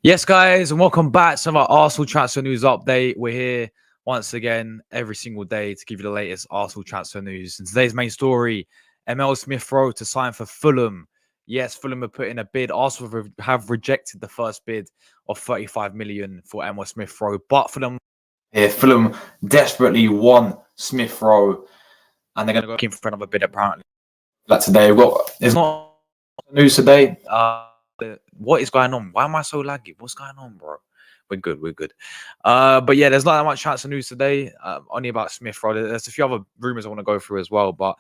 Yes, guys, and welcome back to our Arsenal transfer news update. We're here once again every single day to give you the latest Arsenal transfer news. And today's main story: Emile Smith Rowe to sign for Fulham. Yes, Fulham have put in a bid. Arsenal have rejected the first bid of 35 million for Emile Smith Rowe, but Fulham desperately want Smith Rowe, and they're going to go looking for another bid apparently. Like today, there's not news today. What is going on? Why am I so laggy? What's going on, bro? We're good. We're good. But yeah, there's not that much transfer news today. Only about Smith Rowe. There's a few other rumors I want to go through as well, but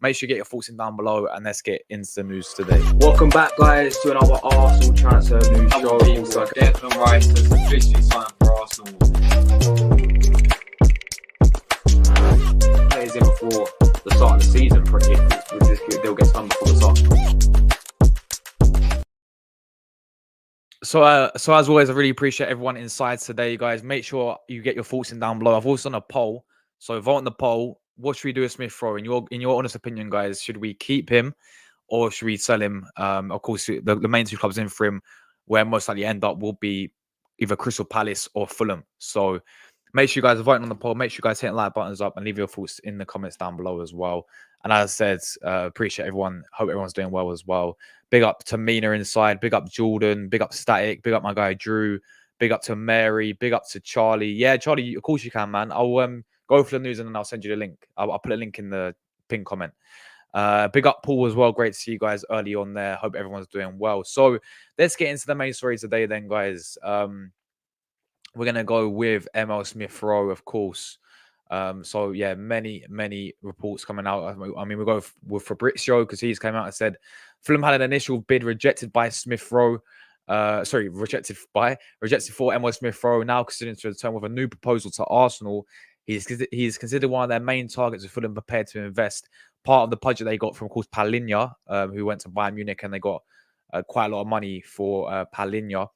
make sure you get your thoughts in down below, and let's get into the news today. Welcome back, guys, to another Arsenal transfer news show. Declan Rice has officially signed for Arsenal. Plays in before the start of the season. If this deal gets done before the start. So as always, I really appreciate everyone inside today, guys. Make sure you get your thoughts in down below. I've also done a poll, so vote on the poll. What should we do with Smith Rowe? In your honest opinion, guys, should we keep him or should we sell him? Of course, the main two clubs in for him, where most likely end up, will be either Crystal Palace or Fulham. So make sure you guys are voting on the poll. Make sure you guys hit the like buttons up and leave your thoughts in the comments down below as well. And as I said, appreciate everyone. Hope everyone's doing well as well. Big up to Mina inside. Big up Jordan. Big up Static. Big up my guy Drew. Big up to Mary. Big up to Charlie. Yeah, Charlie, of course you can, man. I'll go for the news and then I'll send you the link. I'll put a link in the pinned comment. Big up Paul as well. Great to see you guys early on there. Hope everyone's doing well. So let's get into the main story today then, guys. We're going to go with Emile Smith Rowe, of course. So yeah, many reports coming out. I mean, we'll go with Fabrizio because he's came out and said Fulham had an initial bid rejected by Smith Rowe. Rejected for Emile Smith Rowe. Now considering to return with a new proposal to Arsenal. He's considered one of their main targets of Fulham prepared to invest part of the budget they got from, of course, Palinha, who went to Bayern Munich, and they got quite a lot of money for Palinha.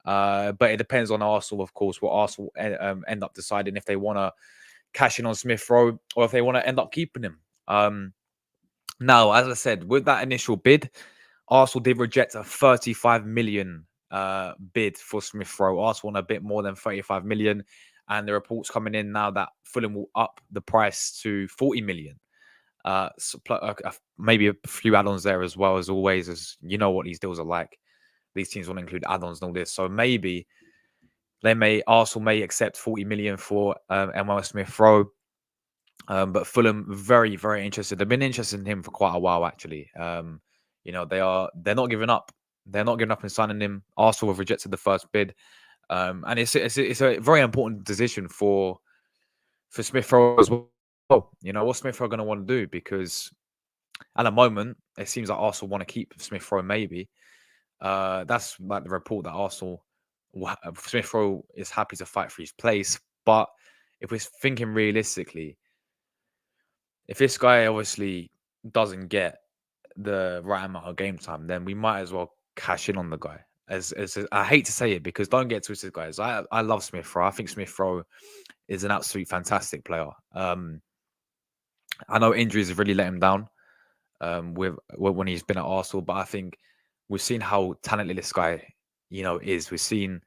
But it depends on Arsenal, of course, what Arsenal end up deciding if they want to cash in on Smith Rowe or if they want to end up keeping him. Now, as I said, with that initial bid, Arsenal did reject a 35 million bid for Smith Rowe. Arsenal want a bit more than 35 million. And the reports coming in now that Fulham will up the price to 40 million. Maybe a few add-ons there as well, as always, as you know what these deals are like. These teams want to include add-ons and all this. So maybe Arsenal may accept 40 million for Emile Smith Rowe. But Fulham very, very interested. They've been interested in him for quite a while, actually. You know, they're not giving up. They're not giving up in signing him. Arsenal have rejected the first bid. And it's a very important decision for Smith Rowe as well. You know, what's Smith Rowe going to want to do? Because at the moment, it seems like Arsenal want to keep Smith Rowe, maybe. That's like the report that Arsenal, Smith Rowe is happy to fight for his place. But if we're thinking realistically, if this guy obviously doesn't get the right amount of game time, then we might as well cash in on the guy. As I hate to say it, because don't get twisted, guys. I love Smith Rowe. I think Smith Rowe is an absolute fantastic player. I know injuries have really let him down when he's been at Arsenal, but I think we've seen how talented this guy, you know, is. We've seen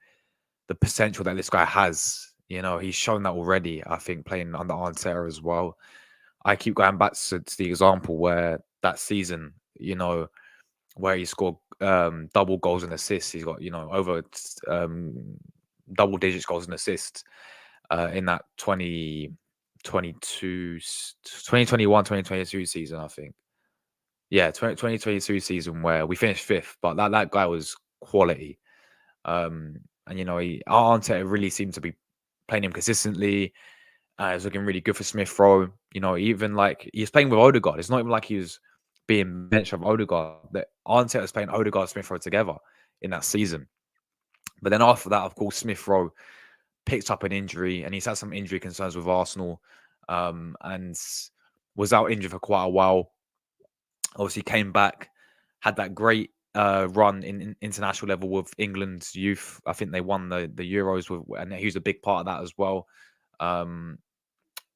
the potential that this guy has. You know, he's shown that already. I think playing under Arteta as well. I keep going back to the example where that season, you know, where he scored double goals and assists. He's got, you know, over double digits goals and assists in that 2021-2022 season, I think. Yeah, 2022 season where we finished fifth, but that guy was quality. And, you know, Arteta really seemed to be playing him consistently. It's looking really good for Smith Rowe. You know, even like he's playing with Odegaard. It's not even like he was being benched of Odegaard. That Arteta was playing Odegaard and Smith Rowe together in that season. But then after that, of course, Smith Rowe picked up an injury, and he's had some injury concerns with Arsenal, and was out injured for quite a while. Obviously, came back, had that great run in international level with England's youth. I think they won the Euros, and he was a big part of that as well.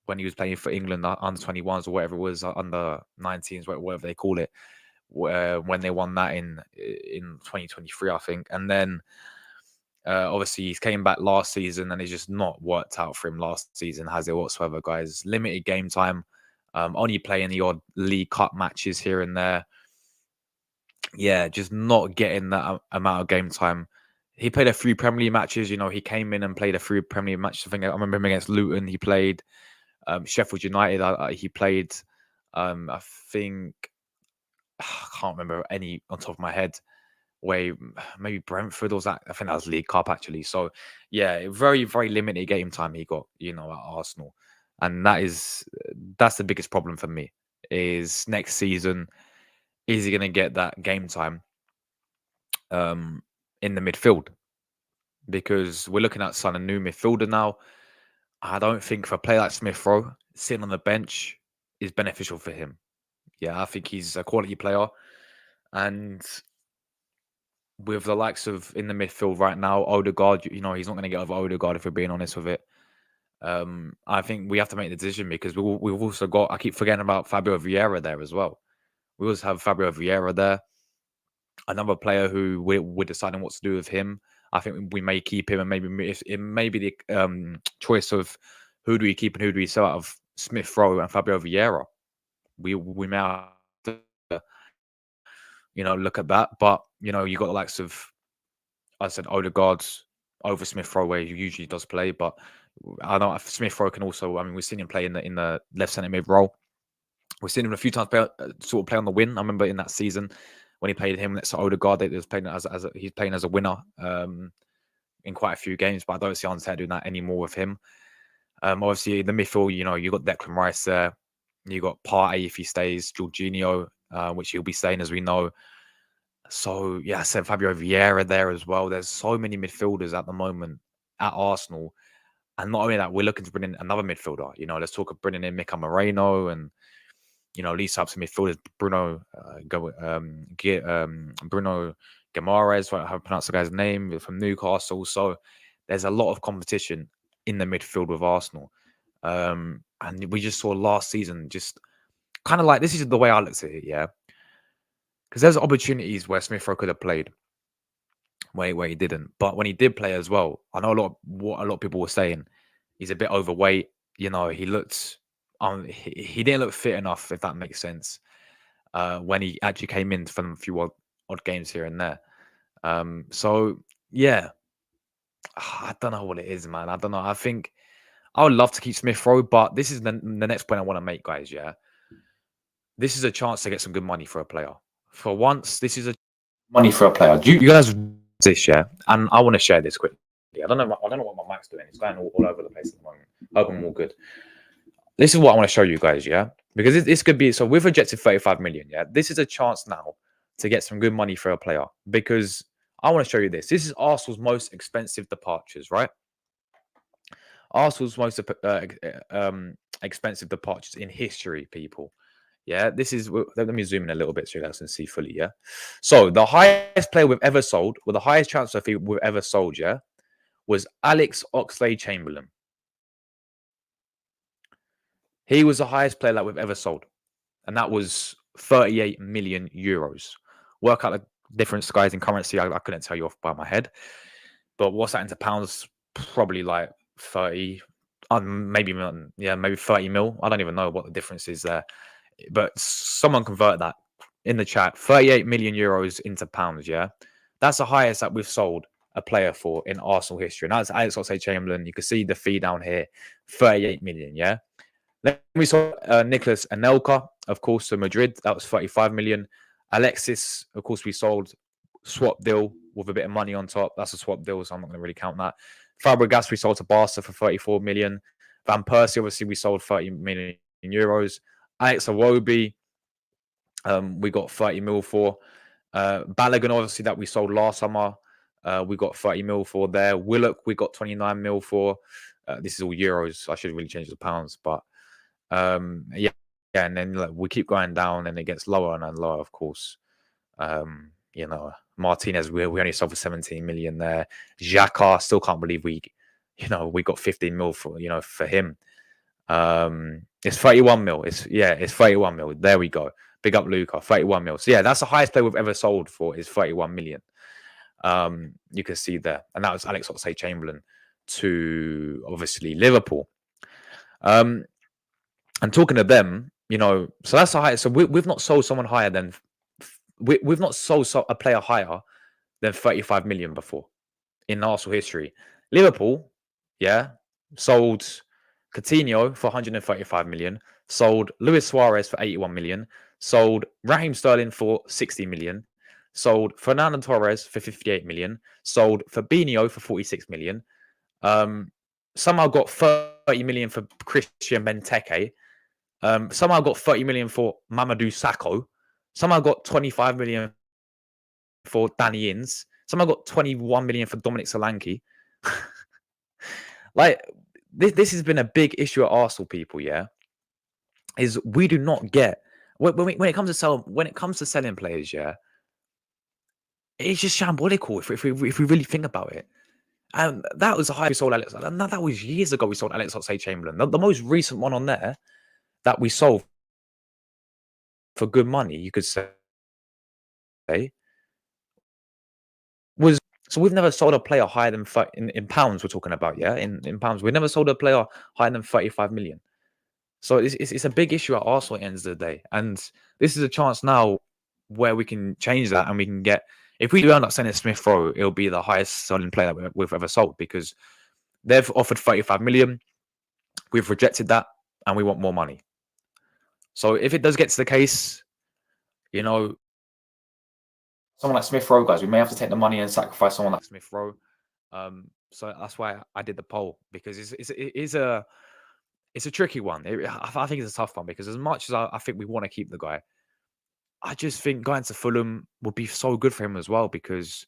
When he was playing for England under 21s or whatever it was, under 19s, whatever they call it, when they won that in 2023, I think. And then Obviously, he's came back last season and it's just not worked out for him last season, has it whatsoever, guys? Limited game time, only playing the odd League Cup matches here and there. Yeah, just not getting that amount of game time. He played a few Premier League matches. He came in and played a few Premier League matches. I think I remember him against Luton. He played Sheffield United. He played. I think I can't remember any on top of my head. Maybe Brentford was that? I think that was League Cup actually. So yeah, very very limited game time he got. At Arsenal, and that's the biggest problem for me. Is next season, is he going to get that game time in the midfield? Because we're looking at Son, a new midfielder now. I don't think for a player like Smith Rowe, sitting on the bench is beneficial for him. Yeah, I think he's a quality player. And with the likes of in the midfield right now, Odegaard, he's not going to get over Odegaard if we're being honest with it. I think we have to make the decision because we've also got, I keep forgetting about Fabio Vieira there as well. We also have Fabio Vieira there. Another player who we're deciding what to do with him. I think we may keep him, and maybe it may be the choice of who do we keep and who do we sell out of Smith Rowe and Fabio Vieira. We may have to, look at that. But you got the likes of, I said, Odegaard over Smith Rowe, where he usually does play. But I know Smith Rowe can also. I mean, we've seen him play in the left centre mid role. We've seen him a few times sort of play on the wing. I remember in that season when he played him next to Odegaard, he was playing he's playing as a winner in quite a few games. But I don't see Arteta doing that anymore with him. Obviously, in the midfield, you got Declan Rice there. You got Partey if he stays, Jorginho, which he'll be staying as we know. So yeah, I said Fabio Vieira there as well. There's so many midfielders at the moment at Arsenal, and not only that, we're looking to bring in another midfielder. Let's talk of bringing in Mika Moreno and these types of midfielders, Bruno Guimaraes, how I pronounce the guy's name, from Newcastle. So there's a lot of competition in the midfield with Arsenal. And we just saw last season, just kind of like, this is the way I looked at it, yeah. Because there's opportunities where Smith Rowe could have played where he didn't. But when he did play as well, I know what a lot of people were saying, he's a bit overweight. He looked... he didn't look fit enough, if that makes sense, when he actually came in from a few odd games here and there. So yeah, I don't know what it is, man. I don't know. I think I would love to keep Smith Rowe, but this is the next point I want to make, guys. Yeah, this is a chance to get some good money for a player. For once, this is a money for a player. You guys this, yeah, and I want to share this quickly. I don't know what my mic's doing. It's going all over the place at the moment. Hope I'm all good. This is what I want to show you guys, yeah? Because this could be... So we've rejected 35 million, yeah? This is a chance now to get some good money for a player. Because I want to show you this. This is Arsenal's most expensive departures, right? Arsenal's most expensive departures in history, people. Yeah, this is... Let me zoom in a little bit so you guys can see fully, yeah? So the highest player we've ever sold, or the highest transfer fee we've ever sold, yeah, was Alex Oxlade-Chamberlain. He was the highest player that we've ever sold. And that was 38 million euros. Work out the difference, guys, in currency. I couldn't tell you off by my head. But what's that into pounds? Probably like 30, maybe 30 mil. I don't even know what the difference is there. But someone convert that in the chat. 38 million euros into pounds, yeah? That's the highest that we've sold a player for in Arsenal history. And that's Alex Oxlade-Chamberlain. You can see the fee down here. 38 million, yeah? Then we saw Nicolas Anelka, of course, to Madrid. That was 35 million. Alexis, of course, we sold swap deal with a bit of money on top. That's a swap deal, so I'm not going to really count that. Fabregas, we sold to Barca for 34 million. Van Persie, obviously, we sold 30 million euros. Alex Iwobi, we got 30 mil for. Balogun, obviously, that we sold last summer. We got 30 mil for there. Willock, we got 29 mil for. This is all euros. I should really change it to pounds, but yeah, and then we keep going down, and it gets lower and lower, of course. Martinez, we only sold for 17 million there. Xhaka, still can't believe we got 15 mil for him. It's 31 mil. It's 31 mil. There we go. Big up Luca, 31 mil. So yeah, that's the highest player we've ever sold for, is 31 million. You can see there, and that was Alex Oxlade-Chamberlain to obviously Liverpool. And talking to them, so that's the highest. So we've not sold someone higher than we've not sold a player higher than 35 million before in Arsenal history. Liverpool, yeah, sold Coutinho for 135 million, sold Luis Suarez for 81 million, sold Raheem Sterling for 60 million, sold Fernando Torres for 58 million, sold Fabinho for 46 million. Somehow got 30 million for Christian Benteke. Somehow got 30 million for Mamadou Sakho. Somehow got 25 million for Danny Ings. Somehow got 21 million for Dominic Solanke. Like, this has been a big issue at Arsenal, people, yeah? Is we do not get... When it comes to selling players, yeah, it's just shambolical if we really think about it. And that was the high we sold Alex. And that was years ago we sold Alex Oxlade-Chamberlain. The most recent one on there that we sold for good money, you could say, was... So we've never sold a player higher than in pounds. We're talking about, yeah, in pounds. We've never sold a player higher than 35 million. So it's a big issue at Arsenal at the end of the day, and this is a chance now where we can change that, and we can get... If we do end up selling Smith Rowe, it'll be the highest selling player that we've ever sold, because they've offered 35 million. We've rejected that, and we want more money. So if it does get to the case, someone like Smith Rowe, guys, we may have to take the money and sacrifice someone like Smith Rowe. So that's why I did the poll, because it is a tricky one. I think it's a tough one, because as much as I think we want to keep the guy, I just think going to Fulham would be so good for him as well, because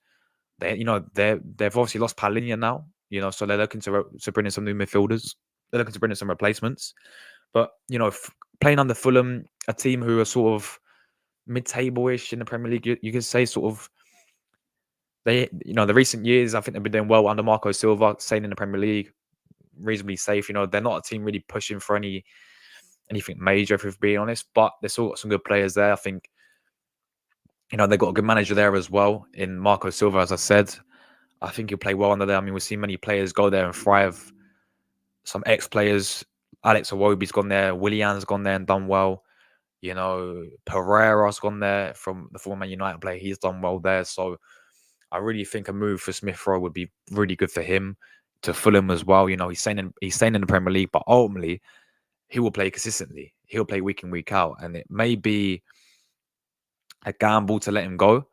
they've obviously lost Palhinha now, so they're looking to bring in some new midfielders. They're looking to bring in some replacements. But, playing under Fulham, a team who are sort of mid-table-ish in the Premier League, you could say sort of... the recent years, I think they've been doing well under Marco Silva, staying in the Premier League, reasonably safe. They're not a team really pushing for anything major, if we're being honest, but they've still got some good players there. I think, they've got a good manager there as well in Marco Silva, as I said. I think he'll play well under there. I mean, we've seen many players go there and thrive. Some ex-players, Alex Iwobi's gone there, Willian's gone there and done well. Pereira's gone there from the former Man United player. He's done well there. So I really think a move for Smith Rowe would be really good for him, to Fulham as well. He's staying in the Premier League, but ultimately he will play consistently. He'll play week in, week out, and it may be a gamble to let him go.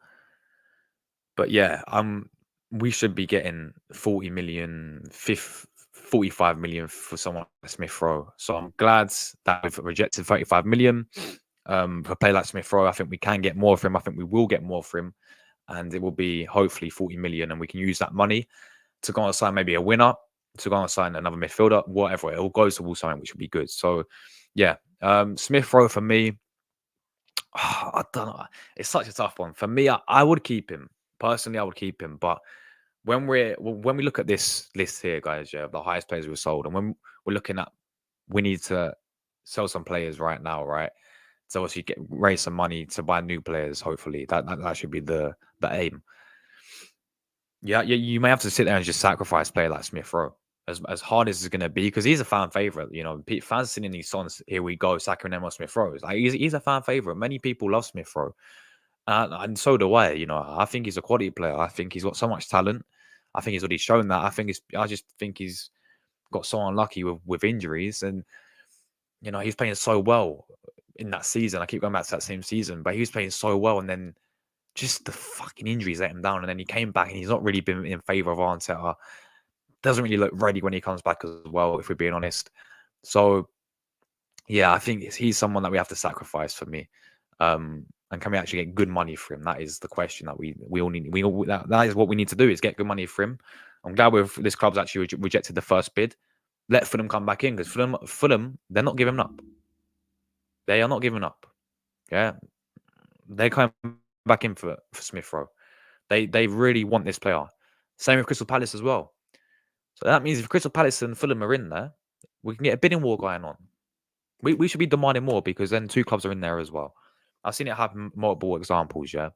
But yeah, we should be getting 40 million, 45 million for someone like Smith Rowe. So I'm glad that we've rejected 35 million for a player like Smith Rowe. I think we can get more for him. I think we will get more for him, and it will be hopefully 40 million, and we can use that money to go and sign maybe a winner, to go and sign another midfielder, whatever. It all goes towards something which would be good. So yeah, Smith Rowe for me, I don't know. It's such a tough one for me. I would keep him personally. I would keep him, but when we look at this list here, guys, yeah, the highest players we've sold, and when we're looking at, we need to sell some players right now, right? So obviously raise some money to buy new players. Hopefully, that should be the aim. Yeah, you may have to sit there and just sacrifice a player like Smith Rowe, as hard as it's going to be, because he's a fan favorite. Fans singing these songs, "Here we go, sacking Emile Smith Rowe." Like he's a fan favorite. Many people love Smith Rowe, and so do I. I think he's a quality player. I think he's got so much talent. I think he's already shown that. I just think he's got so unlucky with injuries, and he's playing so well in that season. I keep going back to that same season, but he was playing so well, and then just the fucking injuries let him down, and then he came back, and he's not really been in favour of Arteta. Doesn't really look ready when he comes back as well, if we're being honest. So yeah, I think he's someone that we have to sacrifice for me. And can we actually get good money for him? That is the question that we all need. That is what we need to do, is get good money for him. I'm glad this club's actually rejected the first bid. Let Fulham come back in, because Fulham, they're not giving up. They are not giving up. Yeah, they're coming back in for Smith Rowe. They really want this player. Same with Crystal Palace as well. So that means if Crystal Palace and Fulham are in there, we can get a bidding war going on. We should be demanding more, because then two clubs are in there as well. I've seen it happen, multiple examples, yeah.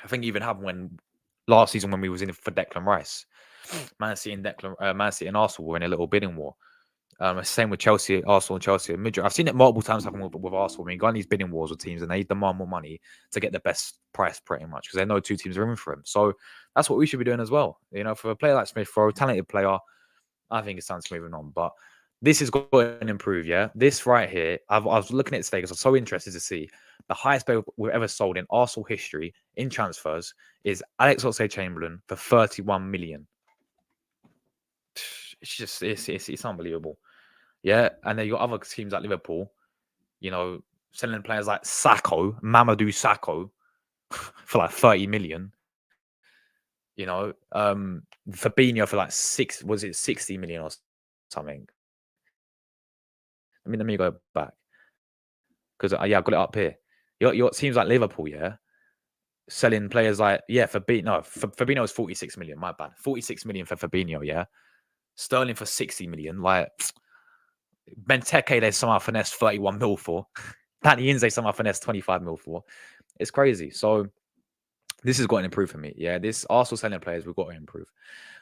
I think it even happened when last season when we was in for Declan Rice. Man City and Arsenal were in a little bidding war. Same with Chelsea, Arsenal, and Chelsea. I've seen it multiple times happen with Arsenal. I mean, go on these bidding wars with teams, and they demand more money to get the best price, pretty much, because they know two teams are in for him. So that's what we should be doing as well. You know, for a player like Smith Rowe, talented player, I think it's time to moving on. But this has got to improve. Yeah, this right here, I was looking at it today because I'm so interested to see the highest player we've ever sold in Arsenal history in transfers is Alex Oxlade-Chamberlain for 31 million. It's just it's unbelievable. Yeah, and then you got other teams like Liverpool, you know, selling players like Mamadou Sakho, for like 30 million. You know, Fabinho for like 60 million or something. Let me go back because yeah, I've got it up here. Your teams like Liverpool, yeah, selling players like Fabinho is 46 million. My bad, 46 million for Fabinho, yeah. Sterling for 60 million. Like Benteke, they somehow finessed 31 mil for. Danny Ings, they somehow finessed 25 mil for. It's crazy. So this has got to improve for me. Yeah, this Arsenal selling players, we've got to improve.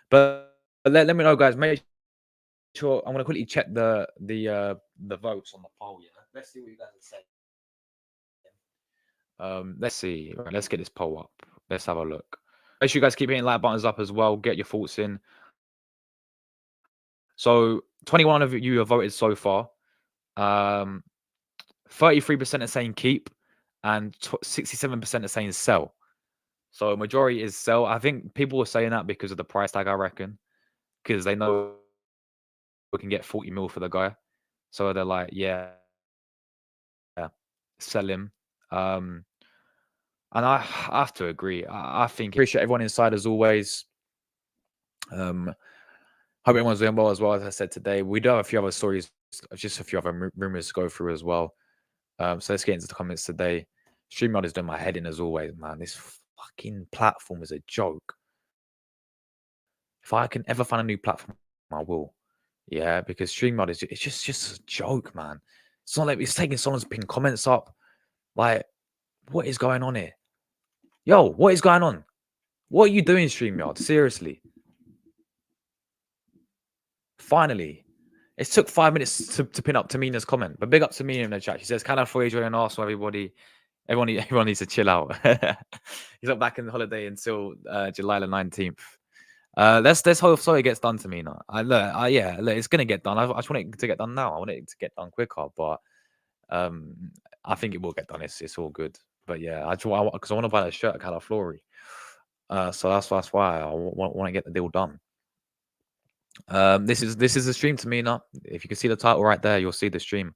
But let me know, guys. Make sure I'm gonna quickly check the votes on the poll. Yeah, let's see what you guys are saying. Let's see. Right, let's get this poll up. Let's have a look. Make sure you guys keep hitting like buttons up as well. Get your thoughts in. So 21 of you have voted so far. 33% are saying keep, and 67% are saying sell. So majority is sell. I think people are saying that because of the price tag, I reckon, because they know we can get 40 mil for the guy. So they're like, yeah, sell him. And I have to agree. I think appreciate everyone inside as always. Hope everyone's doing well as well. As I said today, we do have a few other stories, just a few other rumors to go through as well. So let's get into the comments today. StreamYard is doing my head in as always, man. This fucking platform is a joke. If I can ever find a new platform, I will. Yeah, because StreamYard is it's just a joke, man. It's not like it's taking someone's pin comments up. Like, what is going on here? Yo, what is going on? What are you doing, StreamYard? Seriously. Finally. It took 5 minutes to pin up Tamina's comment, but big up to Tamina in the chat. She says, "Can I for Adrian and Arsenal, everybody? Everyone needs to chill out." He's not back in the holiday until July the 19th. Let's hope so it gets done, Tamina. Look, it's gonna get done. I just want it to get done now. I want it to get done quicker, but I think it will get done. It's all good. But yeah, because I want to buy a shirt at Calaflori. So that's why I want to get the deal done. This is a stream, Tamina. If you can see the title right there, you'll see the stream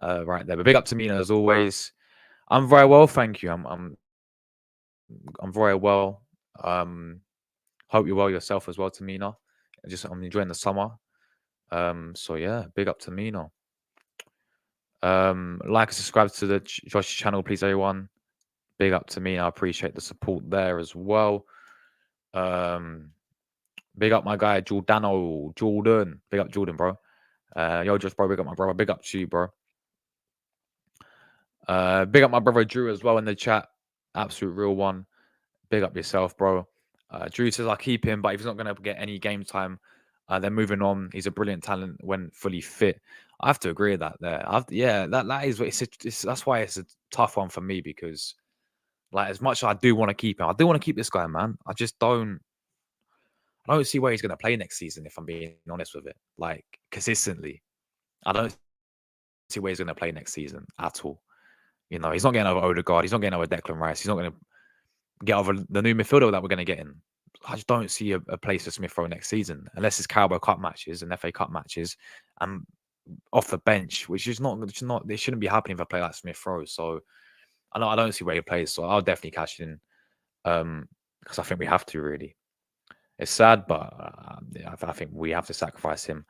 right there. But big up Tamina as always. I'm very well, thank you. I'm very well. Hope you're well yourself as well, Tamina. I'm enjoying the summer. So yeah, big up Tamina. Like and subscribe to the Josh's channel, please, everyone. Big up to me. I appreciate the support there as well. Big up my guy Jordan. Big up Jordan, bro. Yo, just bro. Big up my brother. Big up to you, bro. Big up my brother Drew as well in the chat. Absolute real one. Big up yourself, bro. Drew says I keep him, but if he's not going to get any game time, then moving on. He's a brilliant talent when fully fit. I have to agree with that. There, that is. That's why it's a tough one for me because, like, as much as I do want to keep him, I do want to keep this guy, man. I just don't. I don't see where he's going to play next season. If I'm being honest with it, like consistently, I don't see where he's going to play next season at all. You know, he's not getting over Odegaard. He's not getting over Declan Rice. He's not going to get over the new midfielder that we're going to get in. I just don't see a place for Smith Rowe next season unless it's Carabao Cup matches and FA Cup matches and off the bench, which is not. It shouldn't be happening for a player like Smith Rowe. So I don't see where he plays. So I'll definitely cash in because I think we have to really. It's sad, but I think we have to sacrifice him.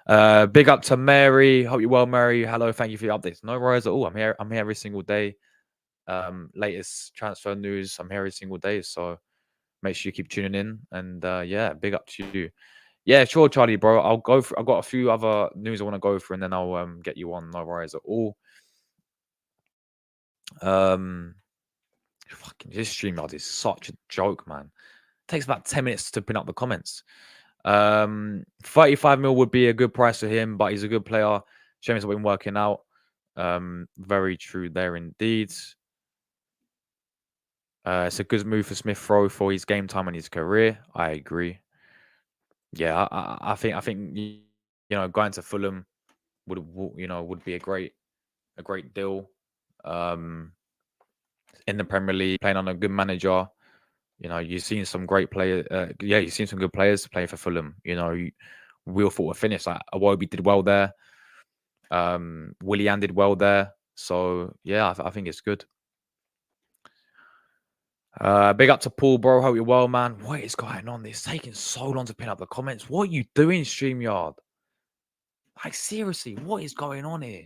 Big up to Mary. Hope you're well, Mary. Hello, thank you for your updates. No worries at all. I'm here every single day. Latest transfer news. I'm here every single day. So make sure you keep tuning in. And yeah, big up to you. Yeah, sure, Charlie, bro. I'll go for. I've got a few other news I want to go through, and then I'll get you on. No worries at all. Fucking this StreamYard is such a joke, man. Takes about 10 minutes to pin up the comments. 35 mil would be a good price for him, but he's a good player. Shame it's not been working out. Very true there indeed. It's a good move for Smith Rowe for his game time and his career. I agree. Yeah, I think going to Fulham would be a great deal. Um, in the Premier League, playing on a good manager. You've seen some great players. You've seen some good players play for Fulham. We all thought would finish. Like Awobi did well there. Willian did well there. So yeah, I think it's good. Big up to Paul, bro. Hope you're well, man. What is going on? It's taking so long to pin up the comments. What are you doing, StreamYard? Like seriously, what is going on here?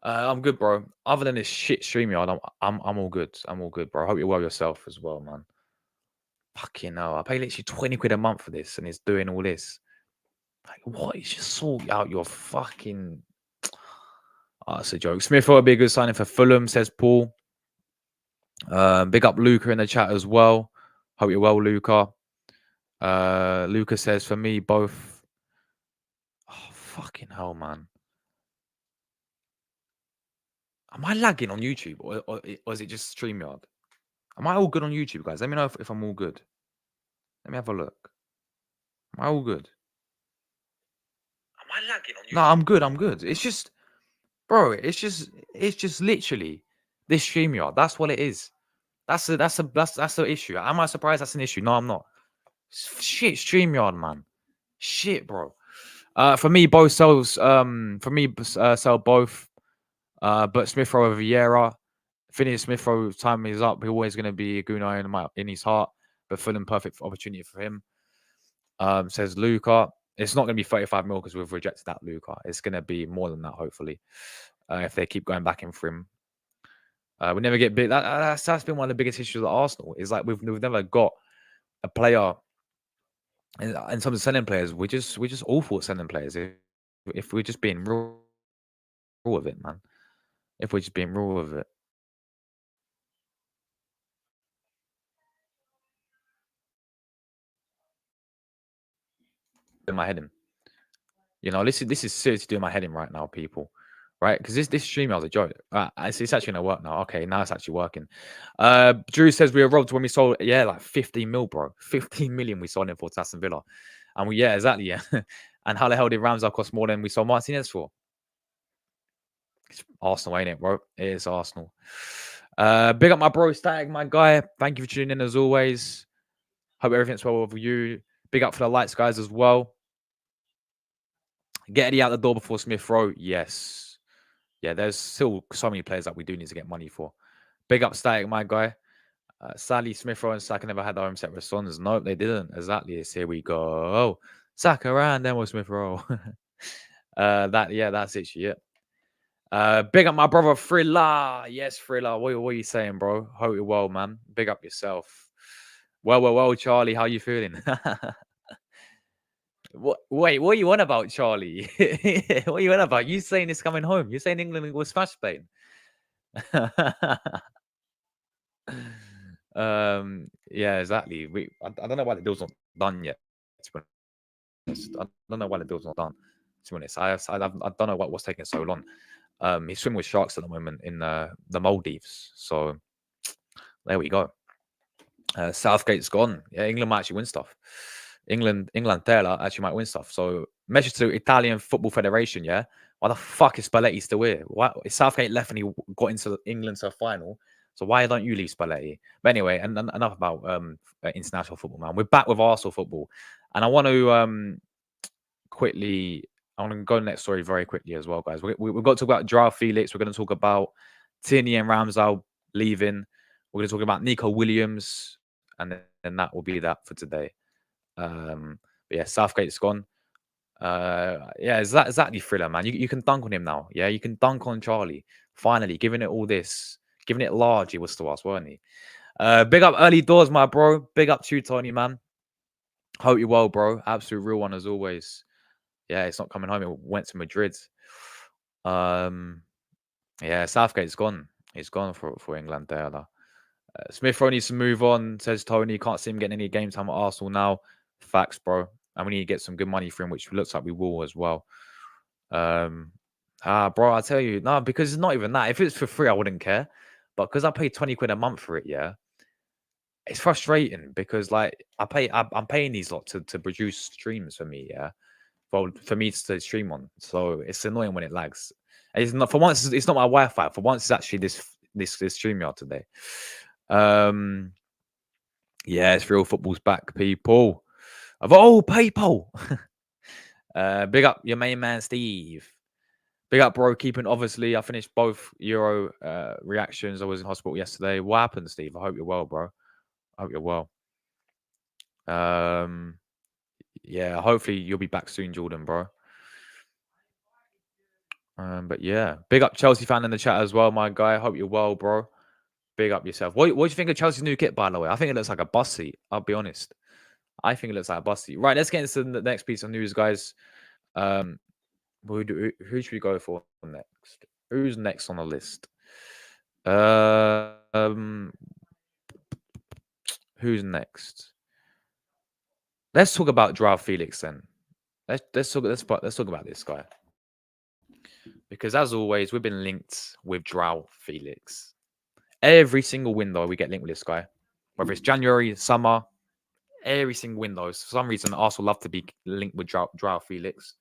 I'm good, bro. Other than this shit StreamYard, I'm all good. I'm all good, bro. Hope you're well yourself as well, man. Fucking hell. I pay literally 20 quid a month for this and it's doing all this. Like, what? You just sort out your fucking. Oh, that's a joke. Smith will be a good signing for Fulham, says Paul. Big up Luca in the chat as well. Hope you're well, Luca. Luca says, for me, both. Oh, fucking hell, man. Am I lagging on YouTube or is it just StreamYard? Am I all good on YouTube, guys? Let me know if I'm all good. Let me have a look. Am I all good? Am I lagging on YouTube? No, I'm good. I'm good. It's just, bro. It's just literally this StreamYard. That's what it is. That's the issue. Am I surprised that's an issue? No, I'm not. Shit, StreamYard, man. Shit, bro. For me, both sells. Sell both. But Smith Rowe over Vieira. Phineas Smith Rowe time is up. He's always going to be a Gunnar in his heart. But Fulham, perfect opportunity for him. Says Luca. It's not going to be 35 mil because we've rejected that, Luca. It's going to be more than that, hopefully, if they keep going back in for him. We never get big. That's been one of the biggest issues at Arsenal. Is like we've never got a player. In terms of sending players, we're just awful at sending players. If we're just being real with it, man. If we're just being real with it. In my head in. This is seriously doing my head in right now, people. Right? Because this stream was a joke. It's actually gonna work now. Okay, now it's actually working. Drew says we were robbed when we sold, like 15 mil, bro. 15 million we sold him for Aston Villa. And exactly, yeah. And how the hell did Ramsdale cost more than we sold Martinez for? It's Arsenal, ain't it, bro? It is Arsenal. Big up my bro Static, my guy. Thank you for tuning in as always. Hope everything's well with you. Big up for the lights, guys, as well. Get Eddie out the door before Smith Rowe. Yes. Yeah, there's still so many players that we do need to get money for. Big up Static, my guy. Sadly, Smith Rowe and Saka never had their own set responses. Nope, they didn't. Exactly. Here we go. Saka around, then with Smith Rowe. That's it. Big up my brother Thriller. Yes, Thriller. What are you saying, bro? Hope you're well, man. Big up yourself. Well, Charlie. How you feeling? Wait, what are you on about, Charlie? What are you on about? You saying it's coming home? You saying England will smash Spain? Yeah, exactly. I don't know why the deal's not done yet. To be honest. I don't know why the deal's not done. To be honest, I don't know what's taking so long. He's swimming with sharks at the moment in the Maldives. So there we go. Southgate's gone. Yeah, England might actually win stuff. England Taylor actually might win stuff. So message to Italian Football Federation. Yeah, why the fuck is Spalletti still here? Why Southgate left and he got into England to a final? So why don't you leave Spalletti? But anyway, and enough about international football, man. We're back with Arsenal football, and I want to quickly. I want to go next story very quickly as well, guys. We've got to talk about Joao Felix. We're going to talk about Tierney and Ramsdale leaving. We're going to talk about Nico Williams, and then that will be that for today. But yeah, Southgate's gone. Exactly, Thriller, man. You can dunk on him now. Yeah, you can dunk on Charlie. Finally, giving it all this, giving it large. He was to us, weren't he? Big up early doors, my bro. Big up to you, Tony, man. Hope you're well, bro. Absolute real one as always. Yeah, it's not coming home. It went to Madrid. Yeah, Southgate's gone. He's gone for England there. Smith Rowe needs to move on, says Tony. Can't see him getting any game time at Arsenal now. Facts, bro. And we need to get some good money for him, which looks like we will as well. Bro, I tell you, no, because it's not even that. If it's for free, I wouldn't care. But because I pay 20 quid a month for it, yeah, it's frustrating because like I'm paying these lot to produce streams for me, yeah. Well, for me to stream on. So it's annoying when it lags. And it's not for once, it's not my Wi-Fi. For once, it's actually this StreamYard today. Yeah, it's real football's back, people. Of all people. Big up your main man, Steve. Big up, bro. Keeping obviously, I finished both Euro reactions. I was in hospital yesterday. What happened, Steve? I hope you're well, bro. I hope you're well. Yeah, hopefully you'll be back soon, Jordan, bro. But yeah, big up Chelsea fan in the chat as well, my guy. I hope you're well, bro. Big up yourself. What do you think of Chelsea's new kit, by the way? I think it looks like a bus seat. I'll be honest. I think it looks like a bus seat. Right, let's get into the next piece of news, guys. Who should we go for next? Who's next on the list? Who's next? Let's talk about Joao Felix then. Let's talk about this guy. Because as always, we've been linked with Joao Felix. Every single window we get linked with this guy. Whether it's January, summer, every single window. For some reason, Arsenal love to be linked with Joao Felix.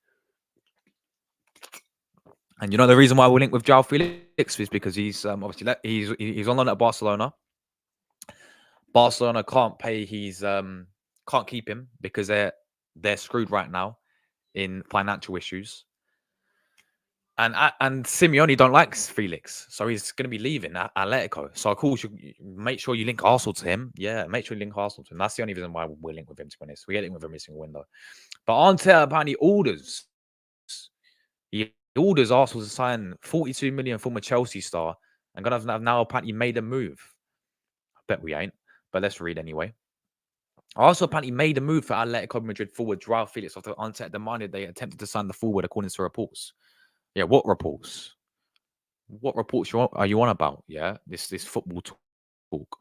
And you know the reason why we're linked with Joao Felix is because he's obviously he's on loan at Barcelona. Barcelona can't pay can't keep him because they're screwed right now in financial issues. And Simeone don't like Felix, so he's going to be leaving Atletico. So of course, you make sure you link Arsenal to him. Yeah, make sure you link Arsenal to him. That's the only reason why we're linked with him, to be honest. We get linked with every single window. But Arteta apparently he orders Arsenal to sign 42 million former Chelsea star and gonna have now apparently made a move. I bet we ain't, but let's read anyway. Arsenal apparently made a move for Atletico Madrid forward Joao Felix after Arteta demanded they attempted to sign the forward according to reports. Yeah, what reports? What reports are you on about? Yeah, this football talk.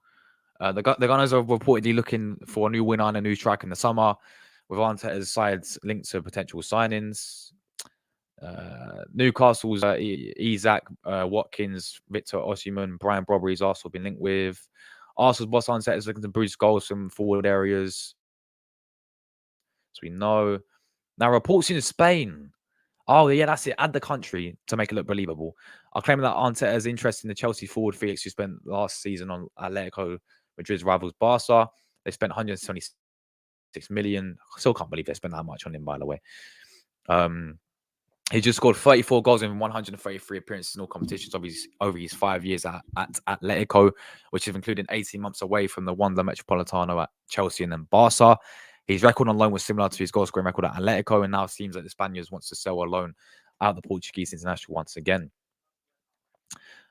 The Gunners are reportedly looking for a new winner and a new striker in the summer, with Arteta's sides linked to potential signings. Newcastle's Isaac Watkins, Victor Osimhen, Brian Brobbery's also been linked with. Arsenal's boss Arteta is looking to boost goals from forward areas, as we know. Now, reports in Spain. Oh, yeah, that's it. Add the country to make it look believable. I'll claim that Arteta is interested in the Chelsea forward Felix, who spent last season on Atletico Madrid's rivals Barca. They spent 176 million. I still can't believe they spent that much on him, by the way. He just scored 34 goals in 133 appearances in all competitions over his 5 years at Atletico, which have included 18 months away from the Wanda Metropolitano at Chelsea and then Barca. His record on loan was similar to his goal scoring record at Atletico, and now it seems like the Spaniards wants to sell a loan out the Portuguese international once again.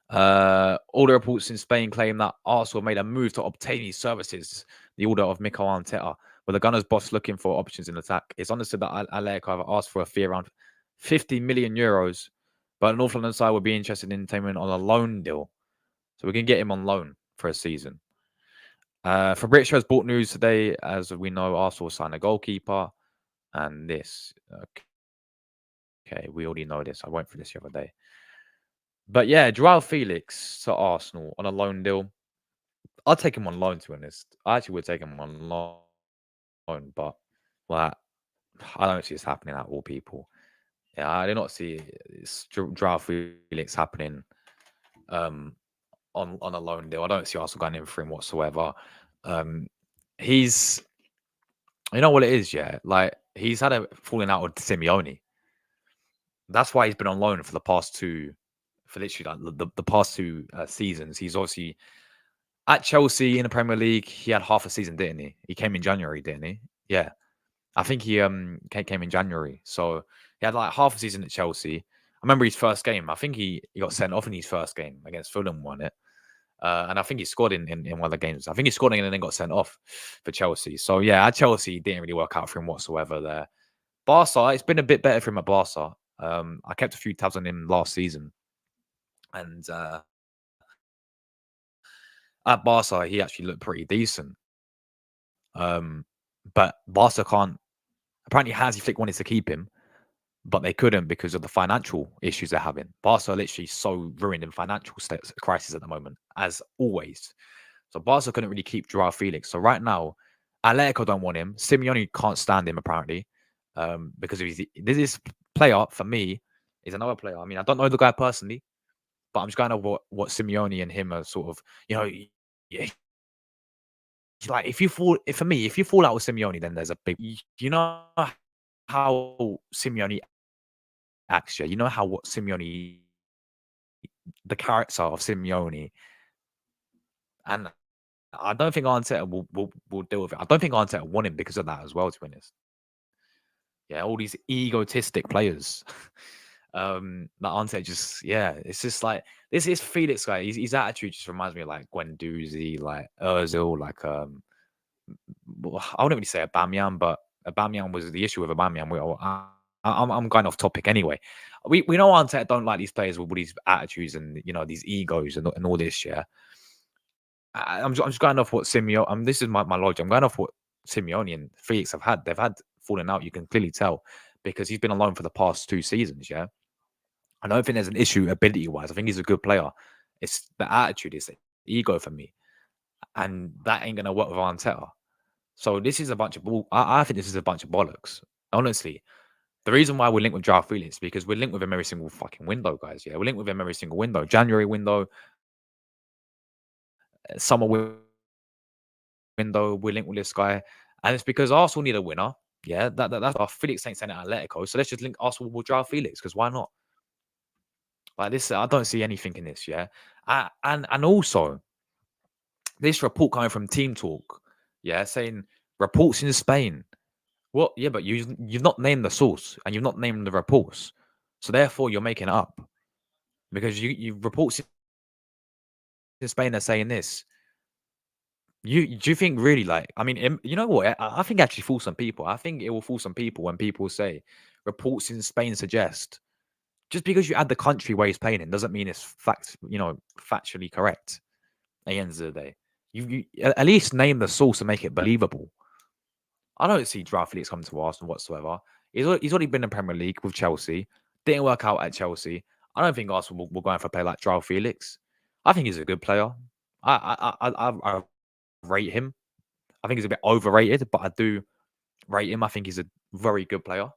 All the reports in Spain claim that Arsenal made a move to obtain his services, the order of Mikel Arteta, with the Gunners' boss looking for options in attack. It's understood that Atletico have asked for a fee around 50 million euros, but an North London side would be interested in taking him on a loan deal. So we can get him on loan for a season. Fabrizio has brought news today. As we know, Arsenal signed a goalkeeper. And this. Okay, we already know this. I went through this the other day. But yeah, Joao Felix to Arsenal on a loan deal. I'll take him on loan, to be honest. I actually would take him on loan, but like, I don't see this happening at all, people. Yeah, I do not see Joao Felix happening on a loan deal. I don't see Arsenal going in for him whatsoever. He's, you know what it is, yeah? Like, he's had a falling out with Simeone. That's why he's been on loan for the past two, for literally like the past two seasons. He's obviously at Chelsea in the Premier League. He had half a season, didn't he? He came in January, didn't he? Yeah, I think he came in January. So he had like half a season at Chelsea. I remember his first game. I think he got sent off in his first game against Fulham, won it. And I think he scored in one of the games. I think he scored in and then got sent off for Chelsea. So yeah, at Chelsea, it didn't really work out for him whatsoever there. Barca, it's been a bit better for him at Barca. I kept a few tabs on him last season. And At Barca, he actually looked pretty decent. Um, but Barca can't. Apparently, Hansi Flick wanted to keep him, but they couldn't because of the financial issues they're having. Barca are literally so ruined in financial crisis at the moment, as always. So Barca couldn't really keep Joao Felix. So right now, Atletico don't want him. Simeone can't stand him apparently, because of this player for me is another player. I mean, I don't know the guy personally, but I'm just going to what Simeone and him are sort of, yeah, like for me, if you fall out with Simeone, then there's a big. You know how Simeone acts, yeah. You know how what Simeone, the character of Simeone, and I don't think Arteta will deal with it. I don't think Arteta want him because of that as well. To be honest, yeah, all these egotistic players. That Arteta just, yeah, it's just like this is Felix guy. His attitude just reminds me of like Guendouzi, like Özil, like I wouldn't really say Aubameyang, but Aubameyang was the issue with Aubameyang. I'm going off topic anyway. We know Arteta don't like these players with all these attitudes and these egos and all this. Yeah, I'm just going off what Simeone. This is my logic. I'm going off what Simeone and Felix have had. They've had falling out. You can clearly tell because he's been alone for the past 2 seasons. Yeah, I don't think there's an issue ability wise. I think he's a good player. It's the attitude, it's the ego for me, and that ain't gonna work with Arteta. So this is a bunch of bull. I think this is a bunch of bollocks. Honestly, the reason why we're linked with Joao Felix is because we're linked with him every single fucking window, guys. Yeah, we're linked with him every single window. January window, summer window. We're linked with this guy, and it's because Arsenal need a winner. Yeah, that's our Felix ain't saying it Atletico. So let's just link Arsenal with Joao Felix because why not? Like this, I don't see anything in this. Yeah, and also this report coming from Team Talk. Yeah, saying reports in Spain. Well, yeah, but you've not named the source and you've not named the reports, so therefore you're making it up because you reports in Spain are saying this. You do you think really like? I mean, you know what? I think it actually fool some people. I think it will fool some people when people say reports in Spain suggest. Just because you add the country where he's playing in doesn't mean it's factually correct. At the end of the day, you at least name the source and make it believable. I don't see Joao Felix coming to Arsenal whatsoever. He's already been in Premier League with Chelsea. Didn't work out at Chelsea. I don't think Arsenal will go in for a player like Joao Felix. I think he's a good player. I rate him. I think he's a bit overrated, but I do rate him. I think he's a very good player.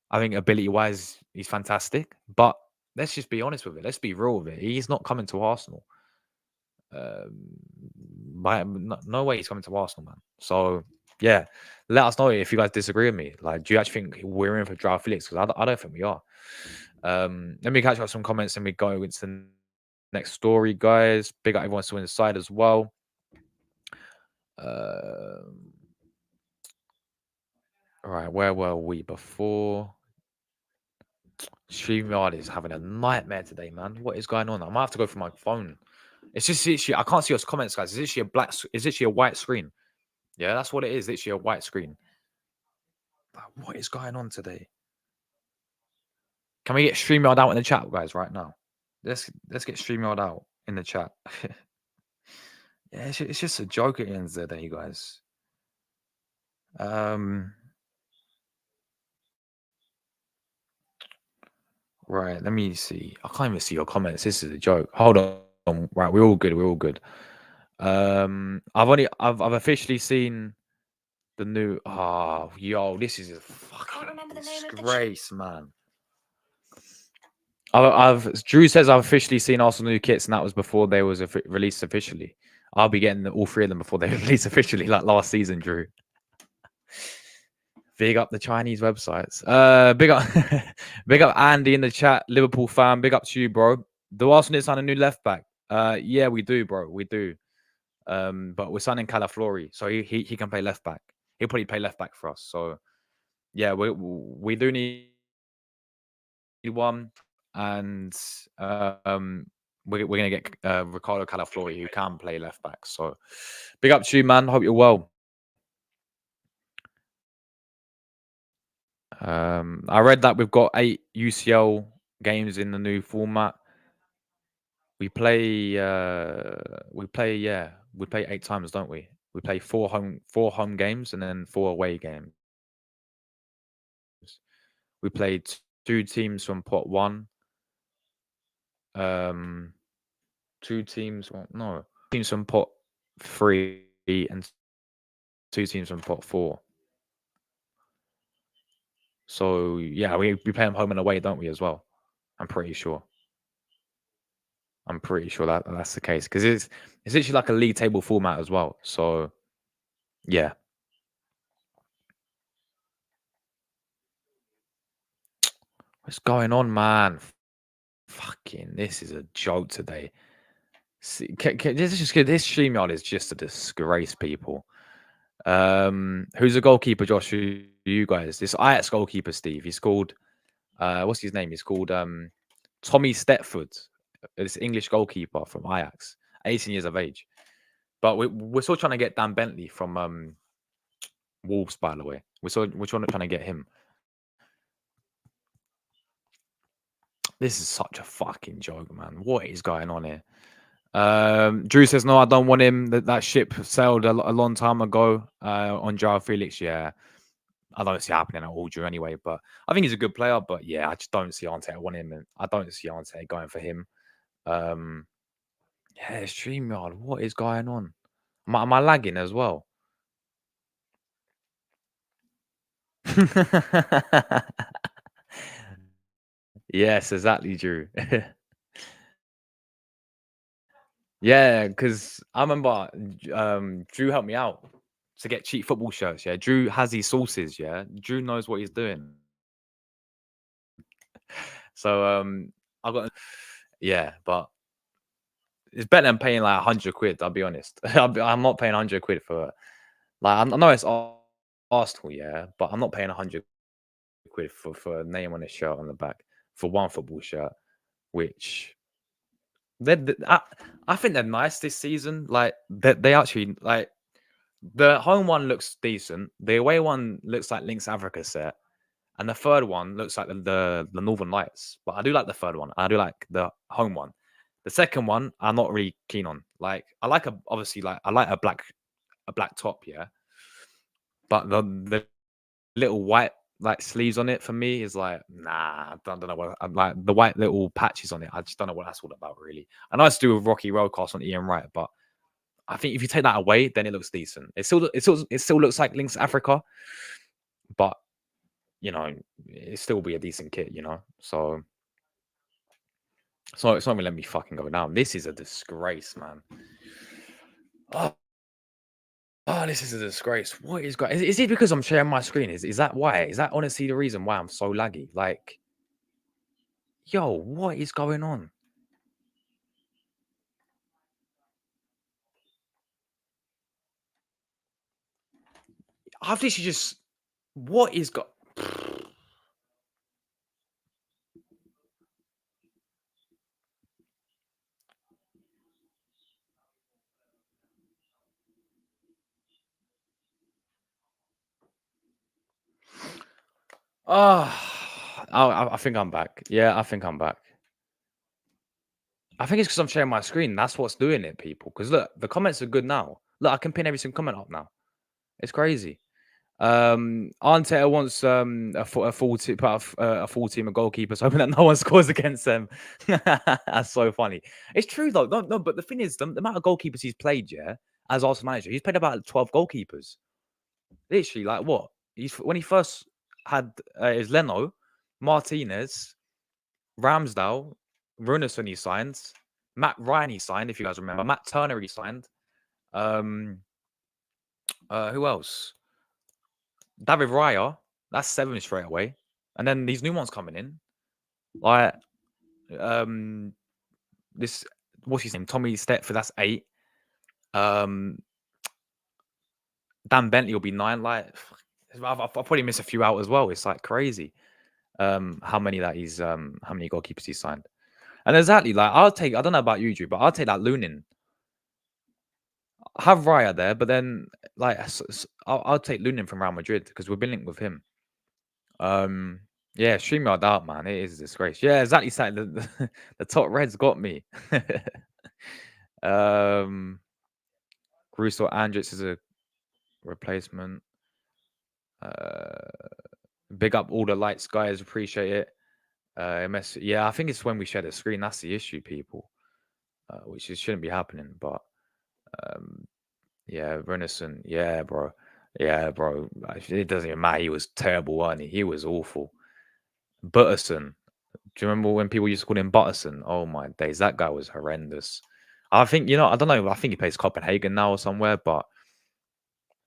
I think ability-wise, he's fantastic. But let's just be honest with it. Let's be real with it. He's not coming to Arsenal. Um, no way he's coming to Arsenal, man. So yeah, let us know if you guys disagree with me. Like, do you actually think we're in for Joao Felix? Because I don't think we are. Let me catch up some comments and we go into the next story, guys. Big up everyone still inside as well. All right, where were we before? StreamYard is having a nightmare today, man. What is going on? I might have to go for my phone. It's just literally, I can't see your comments, guys. Is literally is literally a white screen. Yeah, that's what it is. Literally a white screen. What is going on today? Can we get StreamYard out in the chat, guys, right now? Let's get StreamYard out in the chat. Yeah, it's just a joke at the end of the day, you guys. Right, let me see. I can't even see your comments. This is a joke. Hold on. Right, we're all good. We're all good. I've officially seen the new. Oh, yo, this is a fucking disgrace, man. Drew says I've officially seen Arsenal new kits, and that was before they was released officially. I'll be getting all three of them before they release officially, like last season, Drew. Big up the Chinese websites. Big up, big up Andy in the chat, Liverpool fan. Big up to you, bro. Do Arsenal sign a new left back? Yeah, we do, bro. We do. But we're signing Calaflori, so he can play left back. He'll probably play left back for us. So yeah, we do need one, and we're gonna get Ricardo Calaflori who can play left back. So big up to you, man. Hope you're well. I read that we've got 8 UCL games in the new format. We play. Yeah. We play 8 times, don't we? We play four home games and then four away games. We played two teams from pot one. Um, two teams. Well, no, teams from pot three and two teams from pot four. So yeah, we play them home and away, don't we? As well. I'm pretty sure. I'm pretty sure that that's the case because it's literally like a league table format as well. So yeah, what's going on, man? Fucking, this is a joke today. See, this is just this StreamYard is just a disgrace, people. Who's the goalkeeper, Josh? You guys? This Ajax goalkeeper, Steve. He's called what's his name? He's called Tommy Stetford. This English goalkeeper from Ajax, 18 years of age. But we're still trying to get Dan Bentley from Wolves, by the way. We're trying to get him. This is such a fucking joke, man. What is going on here? Drew says no, I don't want him. That ship sailed a long time ago. On Joao Felix, yeah. I don't see it happening at all, Drew, anyway. But I think he's a good player. But yeah, I just don't see Arteta wanting him. And I don't see Arteta going for him. Um, yeah, StreamYard, what is going on? Am I lagging as well? Yes, exactly, Drew. Yeah, because I remember Drew helped me out to get cheap football shirts. Yeah, Drew has his sources. Yeah, Drew knows what he's doing. So I got yeah, but it's better than paying like 100 quid. I'll be honest. I'm not paying 100 quid for like I know it's Arsenal, yeah, but I'm not paying 100 quid for a name on a shirt on the back for one football shirt, which I think they're nice this season. Like they actually like the home one looks decent. The away one looks like Lynx Africa set. And the third one looks like the Northern Lights. But I do like the third one. I do like the home one. The second one, I'm not really keen on. Like, I like obviously like I like a black top, yeah. But the little white like sleeves on it for me is like, nah, don't know what I'm like the white little patches on it. I just don't know what that's all about, really. I know it's to do with Rocky Roadcast on Ian Wright, but I think if you take that away, then it looks decent. It still looks like Lynx Africa, but you know, it still be a decent kit, you know. So it's not even let me fucking go down. This is a disgrace, man. Oh, this is a disgrace. What is going? Is it because I'm sharing my screen? Is that why? Is that honestly the reason why I'm so laggy? Like, yo, what is going on? I've literally just what is got? Oh, I think I'm back. Yeah, I think I'm back. I think it's because I'm sharing my screen. That's what's doing it, people. Because look, the comments are good now. Look, I can pin every single comment up now. It's crazy. Arteta wants a full team of goalkeepers, hoping that no one scores against them. That's so funny. It's true though. No, but the thing is, the amount of goalkeepers he's played, yeah, as Arsenal manager, he's played about 12 goalkeepers. Literally, like what? He's when he first had is Leno, Martinez, Ramsdale, Runason he signed, Matt Ryan he signed, if you guys remember, Matt Turner he signed. Um, who else? David Raya, that's 7 straight away. And then these new ones coming in. Like um this what's his name? Tommy Stepford, that's 8. Um Dan Bentley will be 9. Like I'll probably miss a few out as well. It's like crazy. How many how many goalkeepers he's signed. And exactly, like I don't know about you, Drew, but I'll take that Lunin. I have Raya there, but then like I'll take Lunin from Real Madrid because we've been linked with him. Um Yeah, stream yard out, man. It is a disgrace. Yeah, exactly. The top reds got me. um, Russo Andrix is a replacement. Uh, big up all the lights, guys. Appreciate it. Yeah, I think it's when we share the screen. That's the issue, people. Which shouldn't be happening. But um, yeah, Renison. Yeah, bro. Yeah, bro. It doesn't even matter. He was terrible, wasn't he? He was awful. Butterson. Do you remember when people used to call him Butterson? Oh my days, that guy was horrendous. I think I don't know. I think he plays Copenhagen now or somewhere, but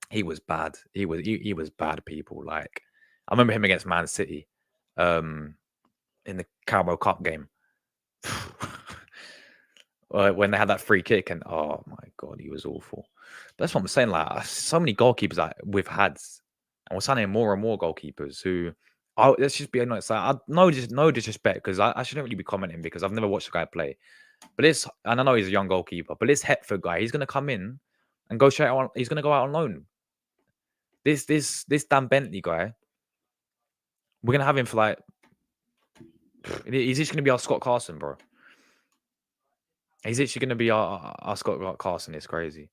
he was bad. He was bad. People like I remember him against Man City, in the Carabao Cup game. When they had that free kick, and oh my god, he was awful. That's what I'm saying. Like so many goalkeepers that we've had, and we're signing more and more goalkeepers who. Oh, let's just be honest. Like, no disrespect, because I shouldn't really be commenting because I've never watched the guy play. But and I know he's a young goalkeeper, but this Hetford guy, he's gonna come in and go straight on. He's gonna go out on loan. This Dan Bentley guy, we're gonna have him for like. He's just gonna be our Scott Carson, bro. He's actually going to be our Scott Carson. It's crazy.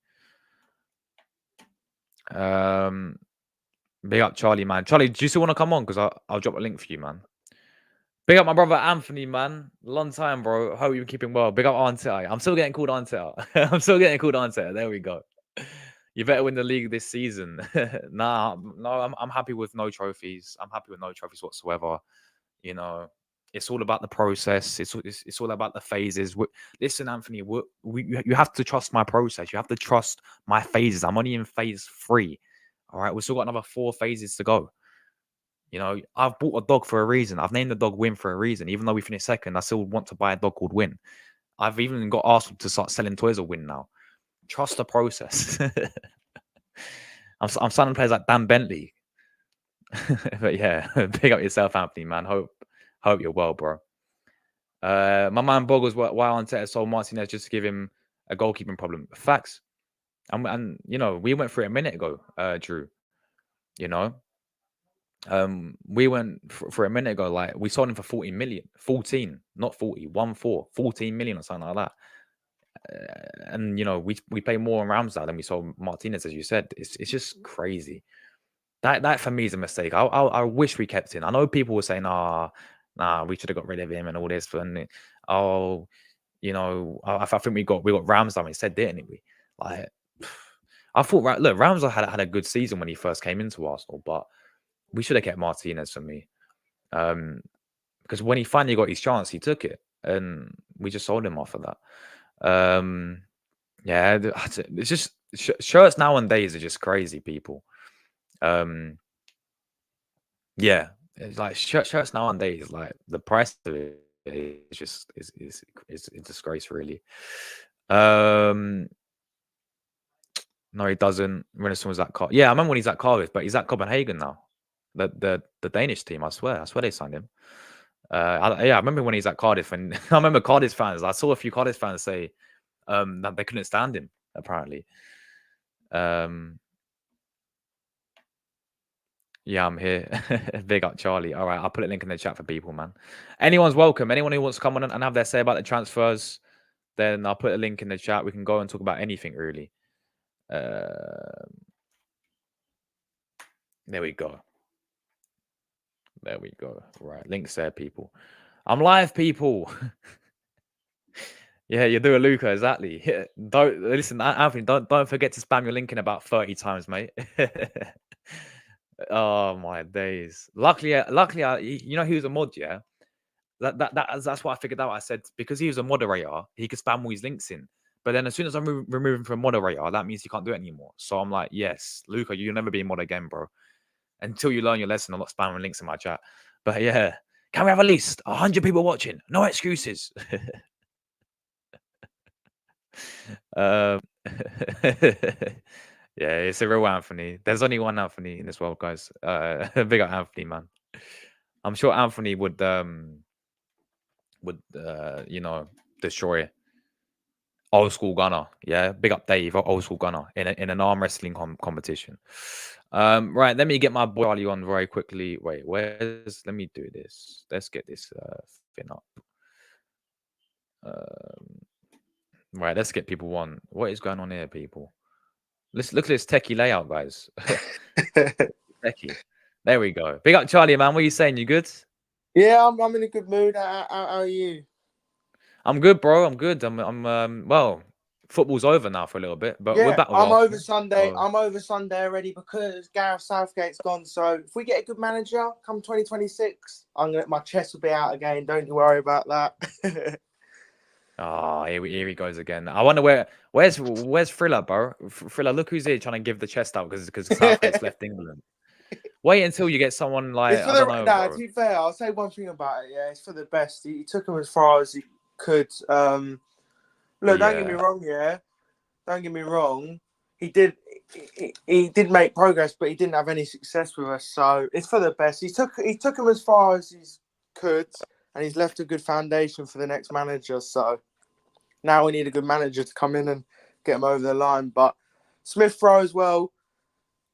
Big up Charlie, man. Charlie, do you still want to come on? Because I'll drop a link for you, man. Big up my brother Anthony, man. Long time, bro. Hope you're keeping well. Big up Arteta. I'm still getting called Arteta. I'm still getting called Arteta. There we go. You better win the league this season. No, I'm happy with no trophies. I'm happy with no trophies whatsoever. You know, it's all about the process. It's all about the phases. Listen, Anthony, you have to trust my process. You have to trust my phases. I'm only in phase 3. All right, we've still got another 4 phases to go. You know, I've bought a dog for a reason. I've named the dog Win for a reason. Even though we finished second, I still want to buy a dog called Win. I've even got Arsenal to start selling toys of Win now. Trust the process. I'm signing players like Dan Bentley. But yeah, pick up yourself, Anthony, man. Hope you're well, bro. My man Boggles, why Arteta sold Martinez just to give him a goalkeeping problem. Facts. And we went through it a minute ago, Drew. We went for a minute ago, like we sold him for 40 million, 14, not 40, 14 million or something like that. And we pay more on Ramsdale than we sold Martinez, as you said. It's just crazy. That for me is a mistake. I wish we kept him. I know people were saying, nah, we should have got rid of him and all this. And I think we got Ramsdale instead, didn't we? Like, I thought, Ramsdale had a good season when he first came into Arsenal, but we should have kept Martinez for me. Because when he finally got his chance, he took it, and we just sold him off of that. Yeah, it's just shirts nowadays are just crazy, people. Yeah, it's like shirts nowadays, like the price of it is just is a disgrace, really. No, he doesn't. Renison was at yeah, I remember when he's at Cardiff, but he's at Copenhagen now. The Danish team, I swear they signed him. I remember when he's at Cardiff, and I remember Cardiff fans. I saw a few Cardiff fans say that they couldn't stand him. Apparently, yeah, I'm here. Big up, Charlie. All right, I'll put a link in the chat for people, man. Anyone's welcome. Anyone who wants to come on and have their say about the transfers, then I'll put a link in the chat. We can go and talk about anything, really. There we go. There we go. Right, links there, people. I'm live, people. Yeah, you do a Luca, exactly. Don't listen, Anthony. Don't forget to spam your link in about 30 times, mate. Oh my days. Luckily, he was a mod, yeah. That's what I figured out. I said because he was a moderator, he could spam all his links in. But then as soon as I remove him from moderator, that means he can't do it anymore. So I'm like, yes, Luca, you'll never be a mod again, bro. Until you learn your lesson, I'm not spamming links in my chat. But yeah, can we have at least 100 people watching? No excuses. Yeah, it's a real Anthony. There's only one Anthony in this world, guys. Big up Anthony, man. I'm sure Anthony would destroy old school Gunner. Yeah, big up Dave, old school Gunner in an arm wrestling competition. Right, let me get my boy Charlie on very quickly. Wait, let me do this. Let's get this thing up. Right, let's get people on. What is going on here, people? Let's look at this techie layout, guys. Techie. There we go. Big up Charlie, man. What are you saying? You good? Yeah, I'm in a good mood. How are you? I'm good, bro. I'm good. Well, football's over now for a little bit, but we're Yeah, back with I'm over Arsenal. Sunday. I'm over Sunday already because Gareth Southgate's gone. So if we get a good manager come 2026, my chest will be out again. Don't you worry about that. Oh, here he goes again. I wonder where's Thriller, bro? Thriller, look who's here trying to give the chest out because Southgate's left England. Wait until you get someone like It's for I don't the know, nah, bro. to be fair, I'll say one thing about it. Yeah, it's for the best. He took him as far as he could. Look, don't get me Yeah. wrong. Yeah, don't get me wrong. He did. He did make progress, but he didn't have any success with us. So it's for the best. He took him as far as he could, and he's left a good foundation for the next manager. So now we need a good manager to come in and get him over the line. But Smith Rowe as well.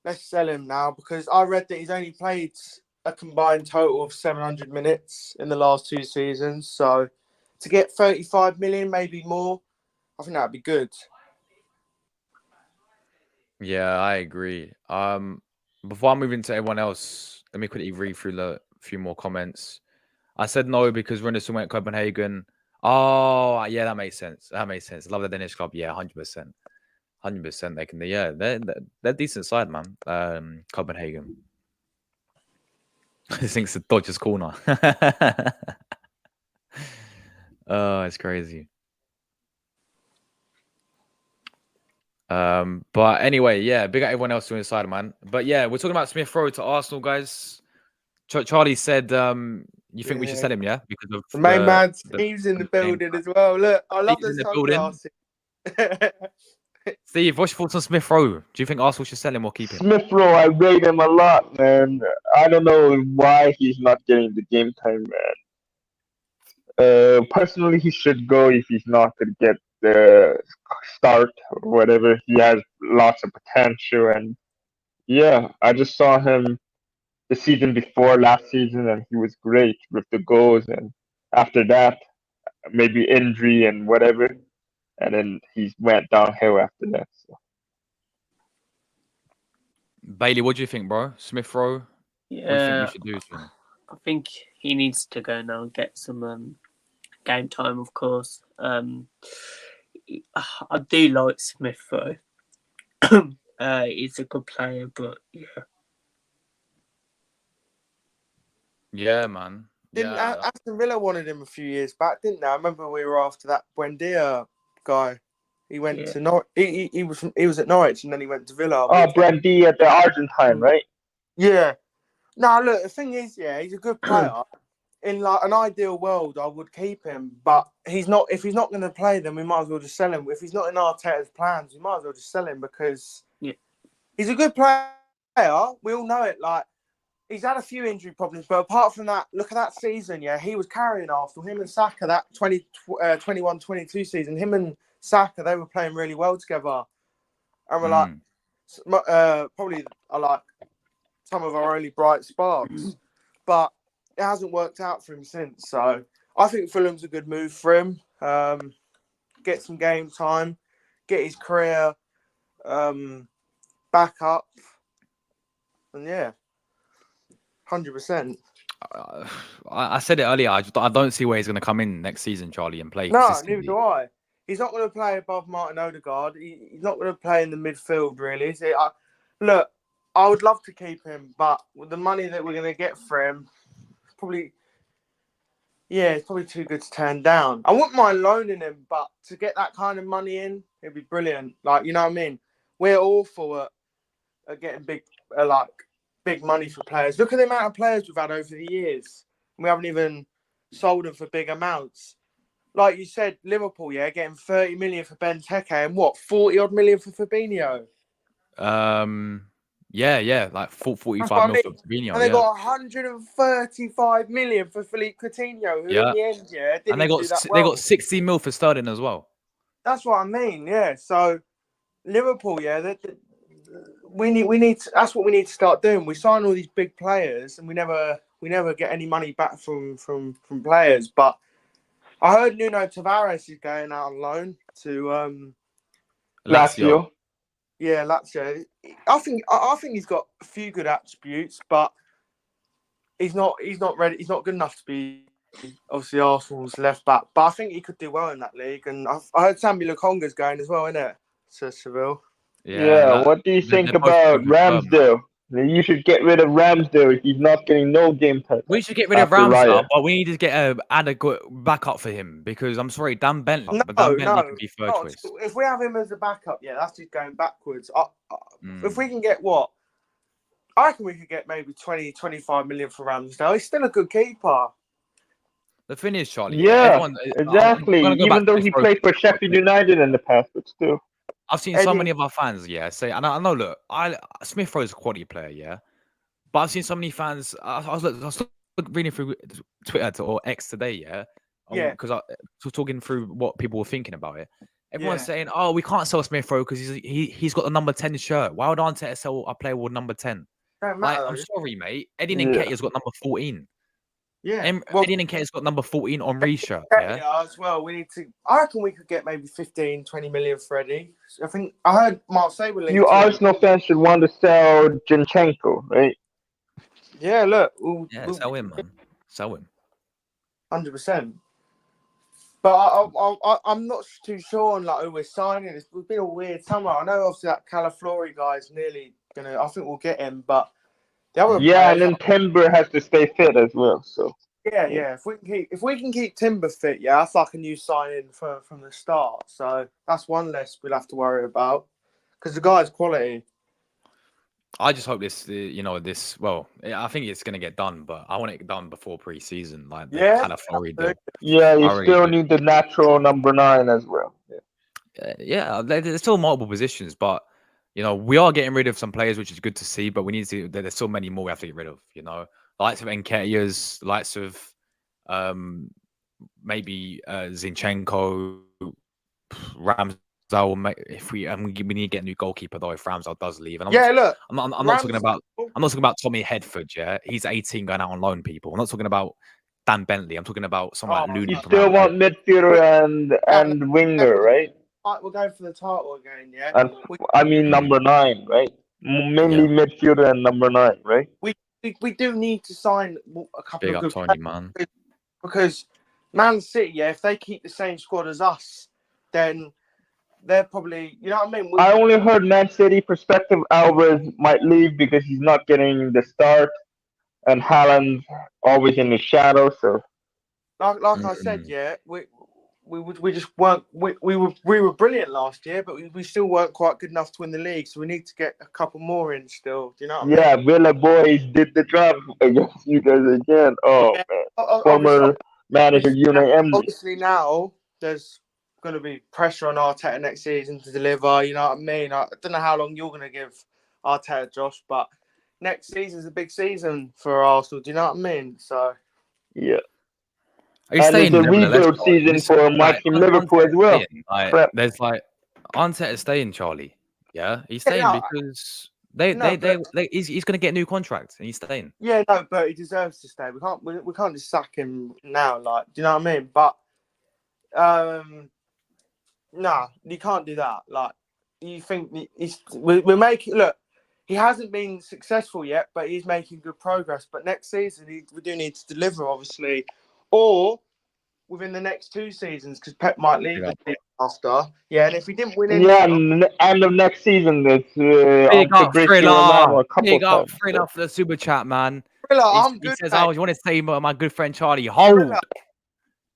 Let's sell him now because I read that he's only played a combined total of 700 minutes in the last 2 seasons. So to get 35 million, maybe more, I think that'd be good. Yeah, I agree. Before I move into everyone else, let me quickly read through a few more comments. I said no because Renderson went Copenhagen. Oh, yeah, that makes sense. That makes sense. Love the Danish club. Yeah, 100%. 100%. They can. Yeah, they're decent side, man. Copenhagen. He thinks the Dodgers corner. Oh, it's crazy. But anyway, yeah, big up everyone else who inside, man. But yeah, we're talking about Smith Rowe to Arsenal, guys. Charlie said, you think we should Yeah. sell him, yeah? Because of The main man, the Steve's in the game. building as well. Look, I love Steve's in those the building. sunglasses. Steve, what's your thoughts on Smith Rowe? Do you think Arsenal should sell him or keep him? Smith Rowe, I rate him a lot, man. I don't know why he's not getting the game time, man. Personally, he should go if he's not to get the start or whatever. He has lots of potential, and yeah, I just saw him the season before last season, and he was great with the goals. And after that, maybe injury and whatever, and then he went downhill after that. So. Bailey, what do you think, bro? Smith Rowe? What do you think we Yeah, should do to him? I think he needs to go now and get some game time, of course. I do like Smith though. He's a good player, but yeah. Yeah, man. Didn't Yeah. Aston Villa wanted him a few years back, didn't they? I remember we were after that Buendia guy. He went to Norwich. He was at Norwich and then he went to Villa. Oh, Brandy at the Argentine, right? Yeah. No, look, the thing is, yeah, he's a good player. In like an ideal world, I would keep him, but he's not. If he's not going to play, then we might as well just sell him. If he's not in Arteta's plans, we might as well just sell him because he's a good player. We all know it. Like he's had a few injury problems, but apart from that, look at that season. Yeah, he was carrying Arsenal. Him and Saka, that 21-22 season, him and Saka, they were playing really well together, and we're like, probably are like some of our only bright sparks, but it hasn't worked out for him since. So I think Fulham's a good move for him. Get some game time, get his career back up, and yeah, 100%. I said it earlier. I don't see where he's going to come in next season, Charlie, and play. No, neither do I. He's not going to play above Martin Odegaard. He's not going to play in the midfield, really. Look, I would love to keep him, but with the money that we're going to get for him, it's probably too good to turn down. I wouldn't mind loaning him, but to get that kind of money in, it'd be brilliant. Like, you know what I mean? We're awful at getting big money for players. Look at the amount of players we've had over the years. We haven't even sold them for big amounts. Like you said, Liverpool, getting 30 million for Benteke and 40 odd million for Fabinho. Yeah, like 45 million for Fabinho. And they got 135 million for Philippe Coutinho, who in the end, didn't and they got 60 mil for Sterling as well. That's what I mean, yeah. So Liverpool, that's what we need to start doing. We sign all these big players, and we never get any money back from players. But I heard Nuno Tavares is going out on loan to Lazio. Yeah, Lazio. I think he's got a few good attributes, but he's not ready. He's not good enough to be obviously Arsenal's left back. But I think he could do well in that league. And I heard Sambi Lokonga's going as well, isn't it, to Seville? Yeah, Like, what do you think they're both about good confirmed, man. Ramsdale? You should get rid of Ramsdale if he's not getting no game time. We should get rid of After Ramsdale, Raya. but we need to get an adequate backup for him because I'm sorry, Dan Bentley, but No, Dan Bentley could be third not choice. if we have him as a backup, yeah, that's just going backwards. If we can get I reckon we could get maybe 20, 25 million for Ramsdale. He's still a good keeper. The thing is, Charlie. Yeah, I'm exactly. gonna go Even back though to he this played for Rowe Sheffield thing. United in the past, but still. I've seen so many of our fans, say, and I know, look, Smith Rowe's a quality player, yeah, but I've seen so many fans. I was reading through Twitter or X today, yeah, because I was talking through what people were thinking about it. Everyone's saying, "Oh, we can't sell Smith Rowe because he's got the number 10 shirt. Why would Arteta sell a player with number 10?" Don't Like, matter. I'm sorry, mate. Eddie Nketiah's got number 14. Yeah, Eddie Nketiah's got number 14 on Reece shirt. Yeah, as well. We need to. I reckon we could get maybe 15, 20 million for Eddie. I think I heard Marseille were linked. You Arsenal fans should want to sell Zinchenko, right? Yeah, look. Sell him, man. Sell him. 100%. But I'm not too sure on like who we're signing. It's been a weird summer. I know obviously that Calaflori guy's nearly gonna. I think we'll get him, but the other Yeah, and players, then Timber has to stay fit as well. So yeah. If we can keep Timber fit, yeah, that's like a new signing from the start. So that's one less we'll have to worry about because the guy's quality. I just hope this. Well, I think it's gonna get done, but I want it done before pre-season, like the Calaflori deal. yeah, you I really still do. need the natural number 9 as well. Yeah, there's still multiple positions, but we are getting rid of some players, which is good to see. But we need to. There's so many more we have to get rid of. The likes of Nketiah's, likes of maybe Zinchenko, Ramsdale. If we need to get a new goalkeeper though, if Ramsdale does leave. And look, I'm not talking about Tommy Headford. Yeah, he's 18 going out on loan. People. I'm not talking about Dan Bentley. I'm talking about someone like Looney. You still want midfielder and winger, right? We're going for the title again, yeah. And I mean number 9, right? Mainly midfielder and number 9, right? We do need to sign a couple Big of up good Tony, players man. because Man City, yeah, if they keep the same squad as us, then they're probably, you know what I mean? I only heard Man City perspective Alvarez might leave because he's not getting the start, and Haaland's always in the shadow. So, like I said, yeah, we just weren't we were brilliant last year, but we still weren't quite good enough to win the league. So we need to get a couple more in still. Do you know what I mean? Villa boys did the job against you guys again. Oh man, former manager Unai Emery. Obviously now there's going to be pressure on Arteta next season to deliver. You know what I mean? I don't know how long you're going to give Arteta, Josh, but next season's a big season for Arsenal. Do you know what I mean? So yeah. Are you and staying? it's a rebuild season for my team, Liverpool as well. There's Arteta staying, Charlie. Yeah, he's staying because he's going to get a new contract and he's staying. Yeah, no, but he deserves to stay. We can't just sack him now. Like, do you know what I mean? But nah, you can't do that. Like, you think we're making look. He hasn't been successful yet, but he's making good progress. But next season, we do need to deliver, obviously, or within the next 2 seasons, because Pep might leave the team after. Yeah, and if he didn't win any, end of next season, it's big up Thriller. Big up times, Thriller for the super chat, man. Thriller, he says, "Oh, you want to say my good friend Charlie? Hold." Thriller.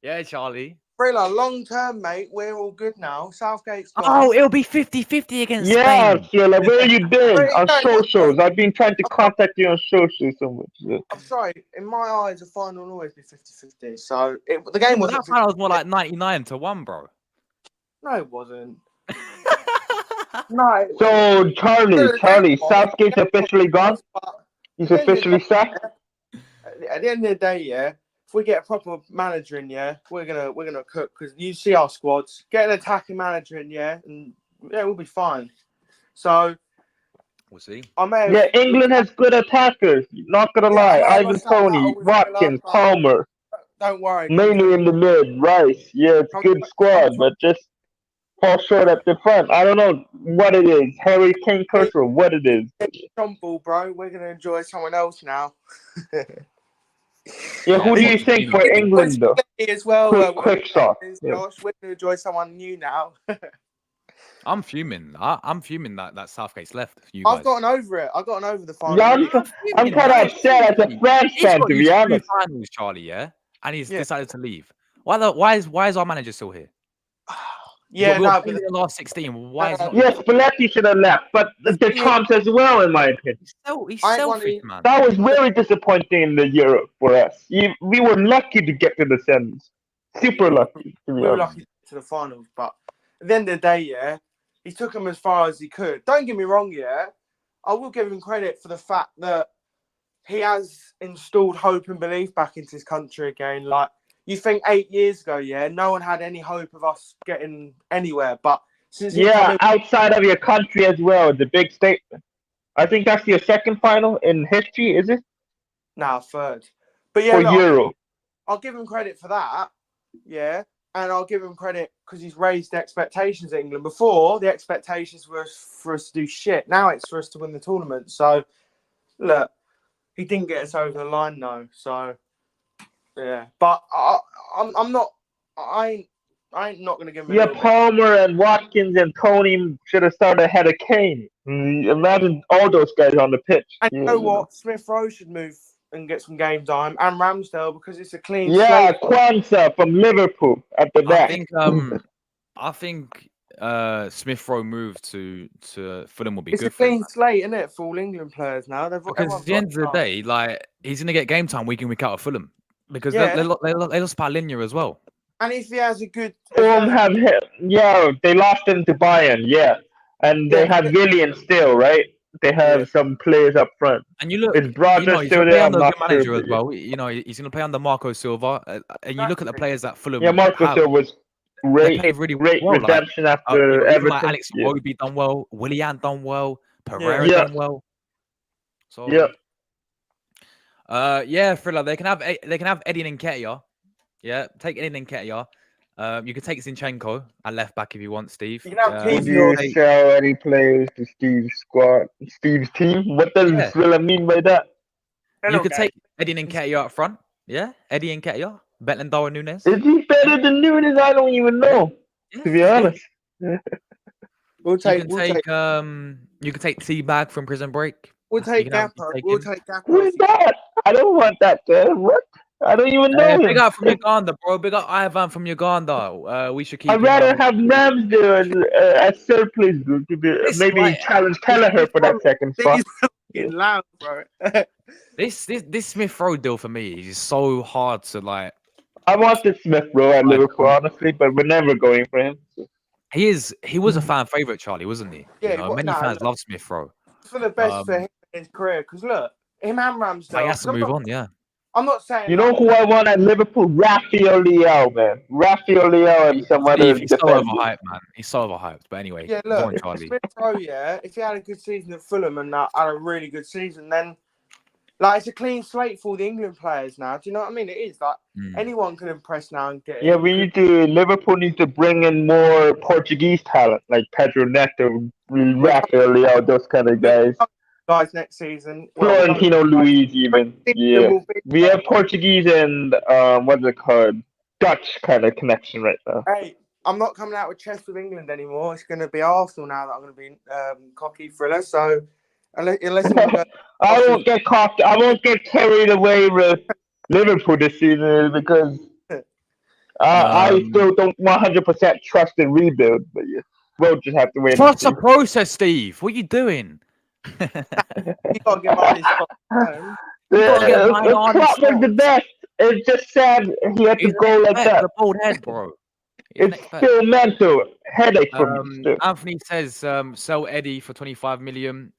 Yeah, Charlie. Thriller, long term, mate. We're all good now. Southgate's gone. Oh, it'll be 50-50 against Spain. Yeah, Thriller, where you been on socials? I've been trying to contact you on socials so much. Yeah. I'm sorry. In my eyes, the final will always be 50-50. So the game wasn't. That final was more like 99-1, bro. No, it wasn't. No. So Charlie, Southgate's officially gone. He's officially sacked. At the end of the day, yeah. If we get a proper manager in, yeah, we're gonna cook because you see our squads. Get an attacking manager in, yeah, and yeah, we'll be fine. So We'll see. I may have, Yeah, England has good attackers. Not gonna yeah, I lie. heard Ivan myself that Toney, all the Watkins, last night. Palmer, Don't worry. mainly in the mid. Rice. Yeah, it's a good squad, but just fall short at the front. I don't know what it is. Harry Kane curse or what it is. Ball, bro. We're gonna enjoy someone else now. Yeah, who do you think for England though? As well, Quick shot. Yeah. Josh, we're gonna enjoy someone new now. I'm fuming. I'm fuming that Southgate's left. You guys. I've gotten over it. I've gotten over the final. Yeah, really. I'm kind of upset as a French He's fan, got to used be to honest. finals, Charlie, yeah, and he's decided to leave. Why is our manager still here? Yeah, we no, were but in the last 16. Why is he not? Yes, Spalletti should have left, but the chance as well, in my opinion. He's selfish, man. That was very disappointing in the Europe for us. We were lucky to get to the semis. Super lucky, to be we were honest. lucky to the finals, but at the end of the day, yeah, he took him as far as he could. Don't get me wrong, yeah, I will give him credit for the fact that he has installed hope and belief back into his country again. Like, you think 8 years ago, yeah, no one had any hope of us getting anywhere, but since outside of your country as well, the big statement. I think that's your second final in history, is it? No, third. But yeah, for look, Euro. I'll give him credit for that, yeah, and I'll give him credit because he's raised the expectations in England. Before, the expectations were for us to do shit. Now it's for us to win the tournament. So, look, he didn't get us over the line, though. So, yeah, but I'm not. I ain't not gonna give him. Yeah, Palmer and Watkins and Toney should have started ahead of Kane. Imagine all those guys on the pitch. And you know what? Smith Rowe should move and get some game time, and Ramsdale because it's a clean slate. slate. Kwanzaa from Liverpool at the back. I think Smith Rowe move to Fulham will be good. It's a clean slate, isn't it, for all England players now? Because at the end of the day, like, he's gonna get game time week in, week out at Fulham because they lost Palinha as well. And if he has a good, Fulham have him. Yeah, they lost him to Bayern. Yeah, and they have Willian still, right? They have some players up front. And you look, his brother still there. I'm not sure, manager as well. You know, he's going to play under Marco Silva. And you look at the players that Fulham. Yeah, Marco Silva was great. Really great well, redemption after Everton. Like Alex Iwobi done well. Willian done well. Pereira done well. So Thriller. They can have Eddie and Nketiah. Yeah, take Eddie and Nketiah. You can take Zinchenko at left back if you want, Steve. You can have Would you sell any players to Steve's squad, Steve's team? What does Thriller mean by that? You could take Eddie Nketiah up front. Yeah, Eddie Nketiah, better than Darwin Núñez. Is he better than Núñez? I don't even know. To be honest. You can take T-Bag from Prison Break. We'll take Gapper. We'll take Gapper. Who is that? I don't want that. What? I don't even know him. Big up from Uganda, bro. Big up Ivan from Uganda. We should keep. I'd rather have Ramsdale as surplus to be maybe challenge Kelleher for that second spot. Getting loud, bro. This Smith Rowe deal for me is so hard to like. I wanted Smith Rowe at Liverpool, honestly, but we're never going for him. He was a fan favorite, Charlie, wasn't he? Yeah, many fans love Smith Rowe. For the best for him in his career, because look, him and Ramsdale. He has to move on, yeah. I'm not saying. You know who I want at Liverpool? Raphael Leao, man. Raphael Leao and some other defenders. He's so overhyped, man. He's so overhyped. But anyway, yeah, look, if Smith Rowe, if he had a good season at Fulham and had a really good season, then like it's a clean slate for the England players now. Do you know what I mean? It is like anyone can impress now and get. Yeah, Liverpool needs to bring in more Portuguese talent like Pedro Neto, Raphael Leao, those kind of guys. Next season. Florentino Luis, even. Yeah. We have Portuguese and what's it called? Dutch kind of connection right now. Hey, I'm not coming out with chess with England anymore. It's going to be Arsenal now that I'm going to be cocky Thriller. So unless I won't get cocked. I won't get carried away with Liverpool this season because I still don't 100% trust the rebuild. But we'll just have to wait. Trust the process, Steve. What are you doing? You gotta get on his spot. Klopp was the best. It's just sad he had to go like that. The bald head, bro. It's still mental headache for me. Anthony says sell Eddie for 25 million.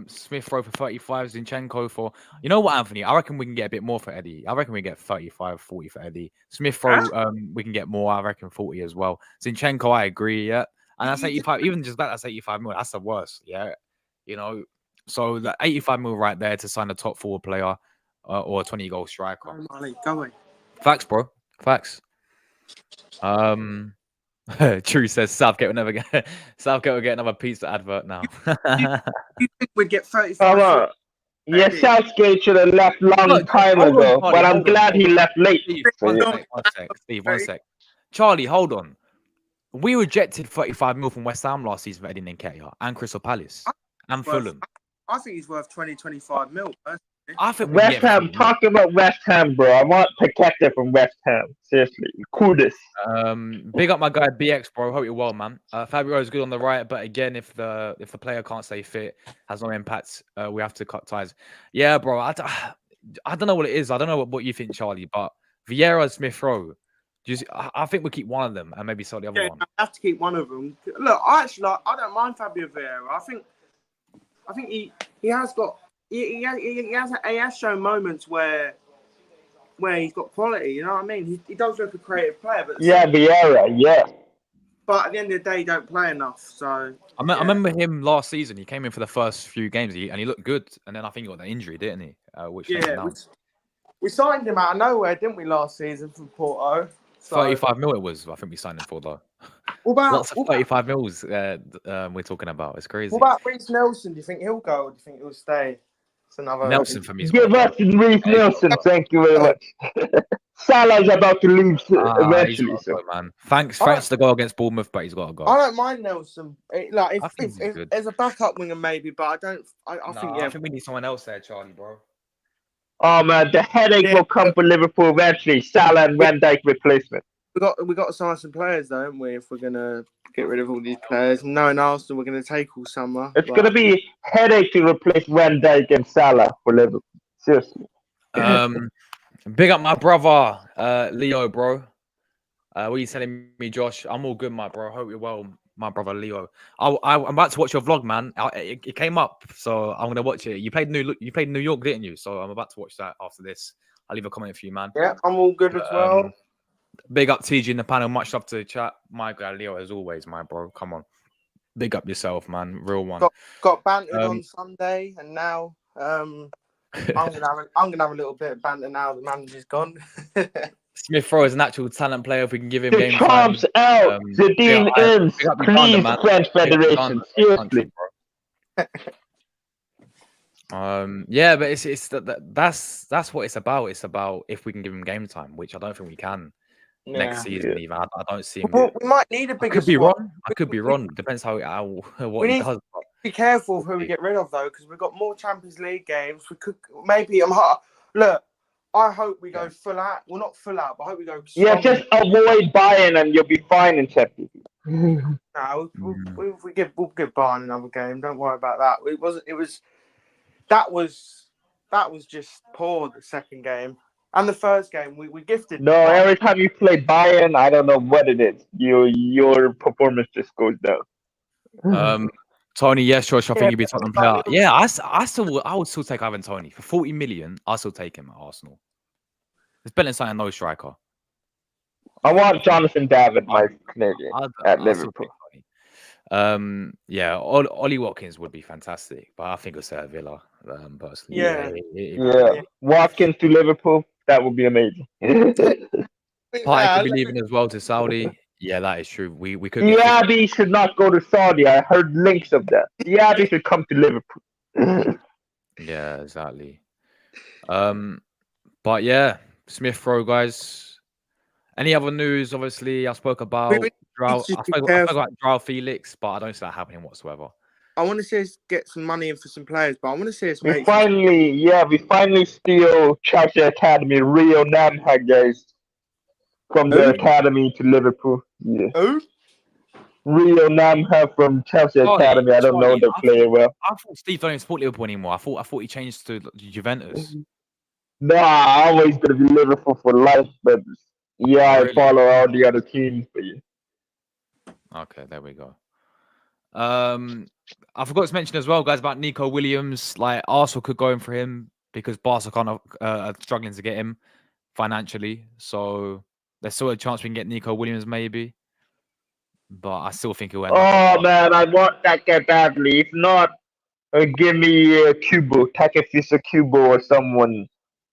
Smith Rowe for 35. Zinchenko for. You know what, Anthony? I reckon we can get a bit more for Eddie. I reckon we get 35, 40 for Eddie. Smith Rowe, we can get more. I reckon 40 as well. Zinchenko, I agree. Yeah, and that's 85. Even just that's 85 million. That's the worst. Yeah, you know. So the 85 mil right there to sign a top forward player or a 20-goal striker. Go, Marley, go away. Facts, bro. Facts. True says Southgate will never get Southgate will get another pizza advert now. You think we'd get 35? Come on. Yeah, Maybe. Southgate should have left long Look, time hold on, ago, Charlie, but I'm hold on, glad hold he on. left late. Steve, So, one yeah. sec, one sec. Steve, one sec. Charlie, hold on. We rejected 35 mil from West Ham last season for Eddie Nketiah and Crystal Palace and Fulham. I think he's worth 25 mil. I think we West can get Ham, him. talking about West Ham, bro. I want Paqueta from West Ham. Seriously. Kudus. Big up my guy BX, bro. Hope you're well, man. Fabio is good on the right, but again, if the player can't stay fit, has no impact, we have to cut ties. Yeah, bro. I don't know what it is. I don't know what you think, Charlie, but Vieira and Smith Rowe. I think we keep one of them and maybe sell the other one. I have to keep one of them. Look, I don't mind Fabio Vieira. I think he has got he has shown moments where he's got quality. You know what I mean? He does look a creative player, but Vieira, yeah. But at the end of the day, he don't play enough. So I remember him last season. He came in for the first few games and he looked good, and then I think he got an injury, didn't he? Which we signed him out of nowhere, didn't we, last season from Porto? So, 35 mil it was. I think we signed him for though. Lots of 35 mils we're talking about. It's crazy. What about Reece Nelson? Do you think he'll go, or do you think he'll stay? It's another Nelson for me. Give us Reece Nelson. Thank you very much. Salah's about to leave eventually. So man, thanks to the goal against Bournemouth, but he's got to go. I don't mind Nelson. If as a backup winger, maybe, but I don't. I think we need someone else there, Charlie, bro. Oh man, the headache will come for Liverpool eventually. Salah and Van Dijk replacement. We got to sign some players, though, haven't we? If we're gonna get rid of all these players, knowing Arsenal, we're gonna take all summer. It's gonna be headache to replace Van Dijk and Salah for Liverpool. Seriously. Big up my brother, Leo, bro. What are you telling me, Josh? I'm all good, my bro. Hope you're well, my brother Leo. I'm about to watch your vlog, man. It came up, so I'm gonna watch it. You played New York, didn't you? So I'm about to watch that after this. I'll leave a comment for you, man. Yeah, I'm all good as well. Big up TG in the panel. Much love to the chat. My guy Leo, as always, my bro. Come on, big up yourself, man. Real one. Got bantered on Sunday, and now I'm gonna have a little bit of banter now. The manager's gone. Smith Rowe is an actual talent player. If we can give him game time. Out. Zadine ends. Please, French Federation. Seriously. Yeah, but it's that's what it's about. It's about if we can give him game time, which I don't think we can next season. Even I don't see him. Well, we might need a bigger. I could be wrong. Depends what he does. Be careful of who we get rid of though, because we've got more Champions League games. We could maybe. Look. I hope we go full out. Well, not full out, but I hope we go. Yeah, just avoid Bayern and you'll be fine in Champions League. No, we'll give Bayern another game. Don't worry about that. That was just poor. The second game and the first game we gifted. No, every time you play Bayern, I don't know what it is. Your performance just goes down. Tony, yes, Josh, I think he'd be a Tottenham player. Yeah, I would still take Ivan Toney for 40 million. I'll still take him at Arsenal. It's better than signing no striker. I want Jonathan David, my Canadian, at Liverpool. Yeah, Ollie Watkins would be fantastic, but I think I'll say at Villa, personally. Yeah. Watkins to Liverpool, that would be amazing. Partey could be leaving as well to Saudi. Yeah, that is true. We could. Diaby should not go to Saudi. I heard links of that. Diaby should come to Liverpool. Yeah, exactly. But yeah, Smith Rowe, guys. Any other news? Obviously, I spoke about Joao Felix, but I don't see that happening whatsoever. I want to see us get some money in for some players, but I want to see us we finally steal Chelsea Academy Rio Namha, guys. From the academy to Liverpool. Yeah. Who? Rio Namha from Chelsea Academy. I don't know the player well. I thought Steve don't even support Liverpool anymore. I thought he changed to Juventus. Nah, I'm always gonna be Liverpool for life, but I follow all the other teams. But yeah. Okay, there we go. I forgot to mention as well, guys, about Nico Williams. Like Arsenal could go in for him because Barca are struggling to get him financially. So there's still a chance we can get Nico Williams, maybe. But I still think he'll end up. Man, I want that guy badly. If not, Give me Kubo, Takafisa Kubo, or someone.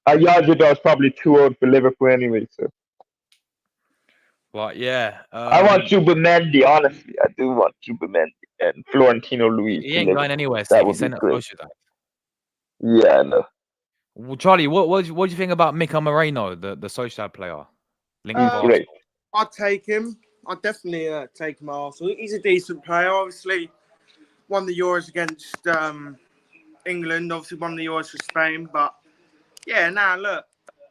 Yazida is probably too old for Liverpool anyway, so But yeah, I want Mendy. Honestly, I do want Mendy and Florentino Luis he to ain't going Liverpool. anywhere, That Steve. would He's be saying that great. Sociedad. Yeah, I know. Well, Charlie, what do you think about Mika Moreno, the Sociedad player? Linked with He's Arsenal? great. I'd take him. I'd definitely take him at Arsenal. He's a decent player. Obviously, won the Euros against England. Obviously, won the Euros for Spain. But yeah, look,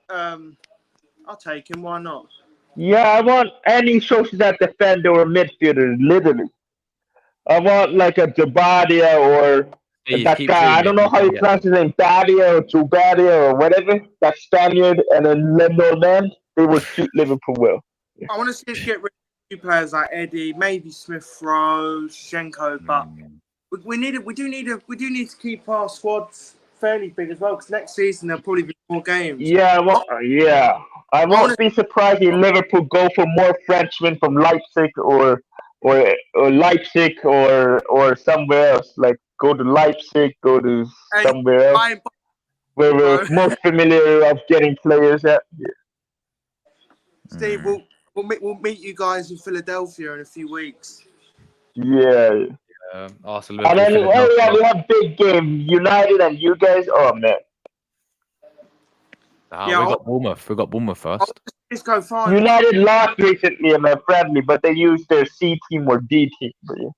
I'll take him. Why not? Yeah, I want any Sociedad defender or midfielder, literally. I want like a Jabadia or Steve, that keep guy. I dreaming. don't know You how can you get pronounce his name, Badia or Jubadia or whatever. That Spaniard and then Leno Man. They will suit Liverpool well. I want to see us get rid of a few players like Eddie, maybe Smith Rowe, Shenko, but we do need to keep our squads fairly big as well because next season there'll probably be more games. Yeah, I wanna- won't be surprised if Liverpool go for more Frenchmen from Leipzig or Leipzig or somewhere else. Like go to Leipzig, go to somewhere else where we're most familiar of getting players at. Yeah. Steve, we'll meet you guys in Philadelphia in a few weeks. Yeah. Arsenal, And Liverpool, then Philadelphia. we have big game, United and you guys. Oh man. We got Bournemouth. We got Bournemouth first. Just go find United lost recently in a friendly, but they used their C team or D team.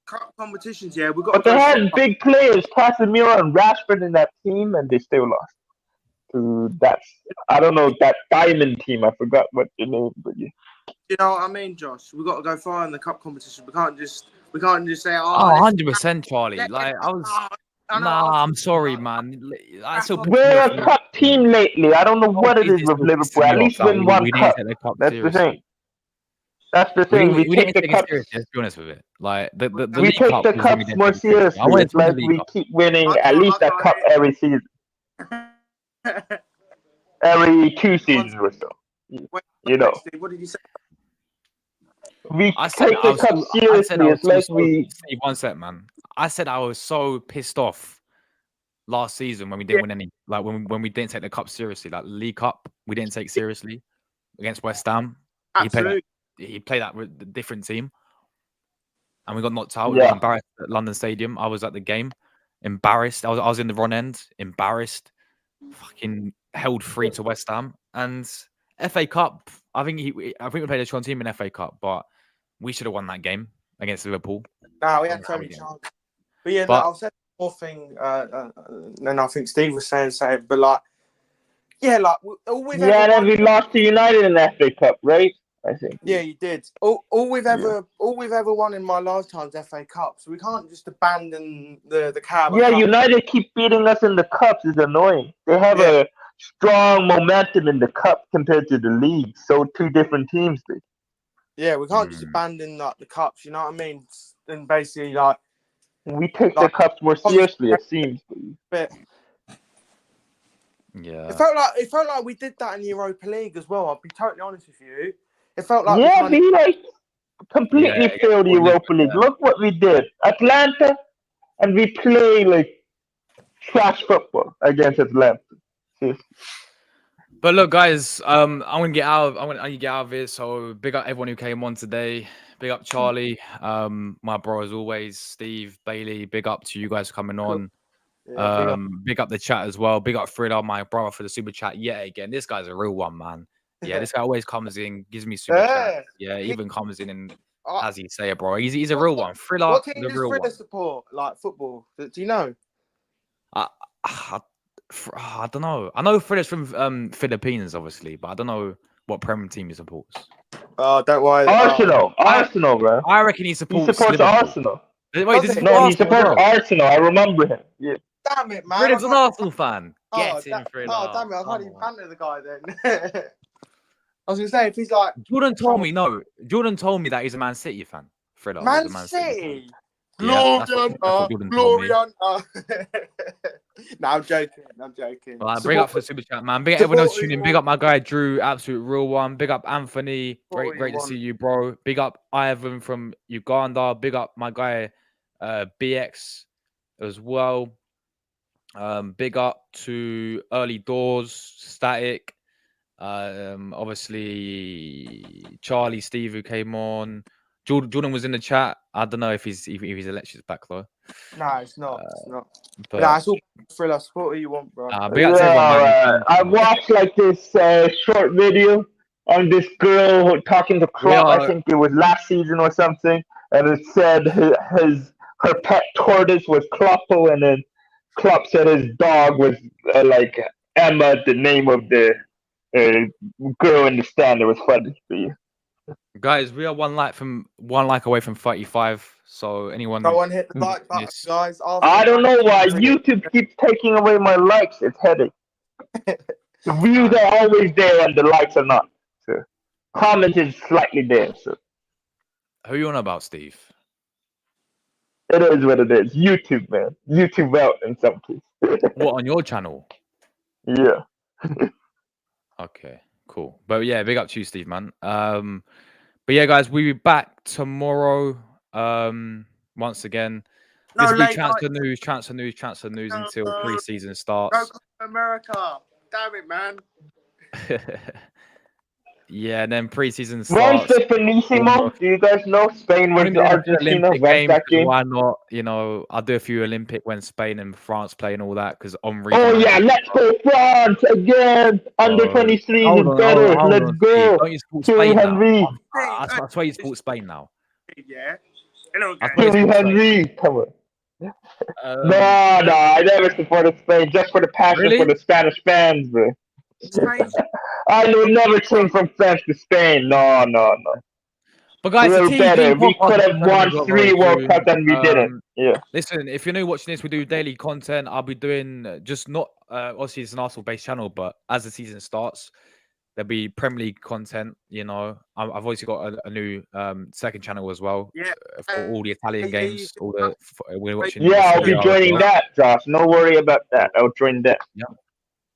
cup competitions. Yeah, we got. But they had big players, Casemiro and Rashford in that team, and they still lost. To I don't know, that diamond team. I forgot what the name, but yeah. You know what I mean, Josh? We got to go find the cup competition. We can't just say, 100%, Charlie. Like I'm sorry, man. We're a cup team lately. I don't know what it is with Liverpool. At least win one cup. That's the thing. That's the thing. We take the cups. Let's be honest with it. Like the we take the cups more seriously. It's like we keep winning at least a cup every season. Every 2 seasons or so. You know. What did you say? We take the cup seriously. It's like we. Steve, one sec, man. I said I was so pissed off last season when we didn't win any. Like when we didn't take the cup seriously. Like the League Cup, we didn't take seriously against West Ham. Absolutely. He played that with a different team, and we got knocked out. Yeah. Embarrassed at London Stadium. I was at the game, embarrassed. I was in the run end, embarrassed. Fucking held 3 to West Ham and FA Cup. I think we played a strong team in FA Cup, but we should have won that game against Liverpool. No, we had so many chances. But yeah, I'll say one more thing. And I think Steve was saying, but like, yeah, like then we lost to United in the FA Cup, right? I think. Yeah, you did. All we've ever won in my lifetime is FA Cup, so we can't just abandon the Carabao Cup. United keep beating us in the cups is annoying. They have a strong momentum in the cup compared to the league. So 2 different teams did. Yeah, we can't just abandon like the cups. You know what I mean? And basically, like we take the cups more seriously. It seems. But yeah, it felt like we did that in the Europa League as well. I'll be totally honest with you. It felt like we completely failed the Europa League. Look what we did, Atlanta, and we play like trash football against Atlanta. But look, guys, I'm gonna get out. I'm gonna get out of it. So big up everyone who came on today. Big up Charlie, my bro as always. Steve, Bailey. Big up to you guys coming on. Yeah, big up the chat as well. Big up Frida, my brother, for the super chat. Yeah, again, this guy's a real one, man. Yeah, this guy always comes in, gives me super chat. Yeah, even comes in and as he say it, bro. He's a real one. Frida, what team does Frida support? Like football? Do you know? I don't know. I know Frida's from Philippines, obviously, but I don't know what Premier team he supports. Oh, don't worry. Arsenal, bro. I reckon he supports Arsenal. Wait, he supports Arsenal. I remember him. Yeah. Damn it, man. Frida's an Arsenal fan. Get him, Frida. Oh, damn it. I can't even banter the guy then. I was going to say, if he's like... Jordan told me that he's a Man City fan. Frida. Man City? Glorian. No, I'm joking. Well, bring up for the super chat, man. Big up everyone else tuning in. Big up my guy Drew, absolute real one. Big up Anthony, great to see you, bro. Big up Ivan from Uganda. Big up my guy BX as well. Big up to Early Doors, Static. Obviously Charlie, Steve, who came on. Jordan was in the chat. I don't know if his election's back though. No, it's not. It's not. But Nah, it's all thriller. Support who you want, bro. big up to everyone, man. I watched like this short video on this girl talking to Klopp. I think it was last season or something, and it said her pet tortoise was Kloppo, and then Klopp said his dog was like Emma, the name of the girl in the stand. It was funny for you. Guys, we are one like away from 35. So anyone, no one hit the like button, guys. I don't know why YouTube keeps taking away my likes. It's headache. The views are always there and the likes are not. So comment is slightly there. So who you on about, Steve? It is what it is. YouTube, man. YouTube out in some cases. What, on your channel? Yeah. Okay, cool. But yeah, big up to you, Steve, man. But yeah, guys, we'll be back tomorrow. Once again, this will be transfer news until pre-season starts. Go America, damn it, man. Yeah, and then pre-season starts. When's the Finissimo? Do you guys know Spain versus Argentina? When's that game? Why not? You know, I'll do a few Olympic when Spain and France play and all that because Henry. Oh yeah, let's go France again. Under 23 is better. Let's go. Don't you support Spain now? I swear you support Spain now. Yeah. Hello, Henry, come on. No, I never supported Spain just for the passion for the Spanish fans, bro. I would never change from France to Spain. No. But guys, we could have won 3 World Cups and we didn't. Yeah. Listen, if you're new watching this, we do daily content. I'll be doing just not obviously it's an Arsenal-based channel, but as the season starts, there'll be Premier League content. You know, I've obviously got a new second channel as well. Yeah. For all the Italian games, we're watching. Yeah, I'll be joining that, Josh. No worry about that. I'll join that. Yeah.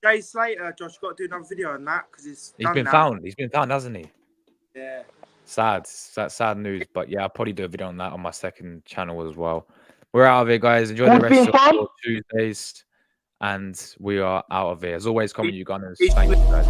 Days later, Josh, got to do another video on that because he's been found. He's been found, hasn't he? Yeah. Sad news, but yeah, I'll probably do a video on that on my second channel as well. We're out of here, guys. Enjoy the rest of your Tuesdays, and we are out of here. As always, comment you guys. Thank you, guys.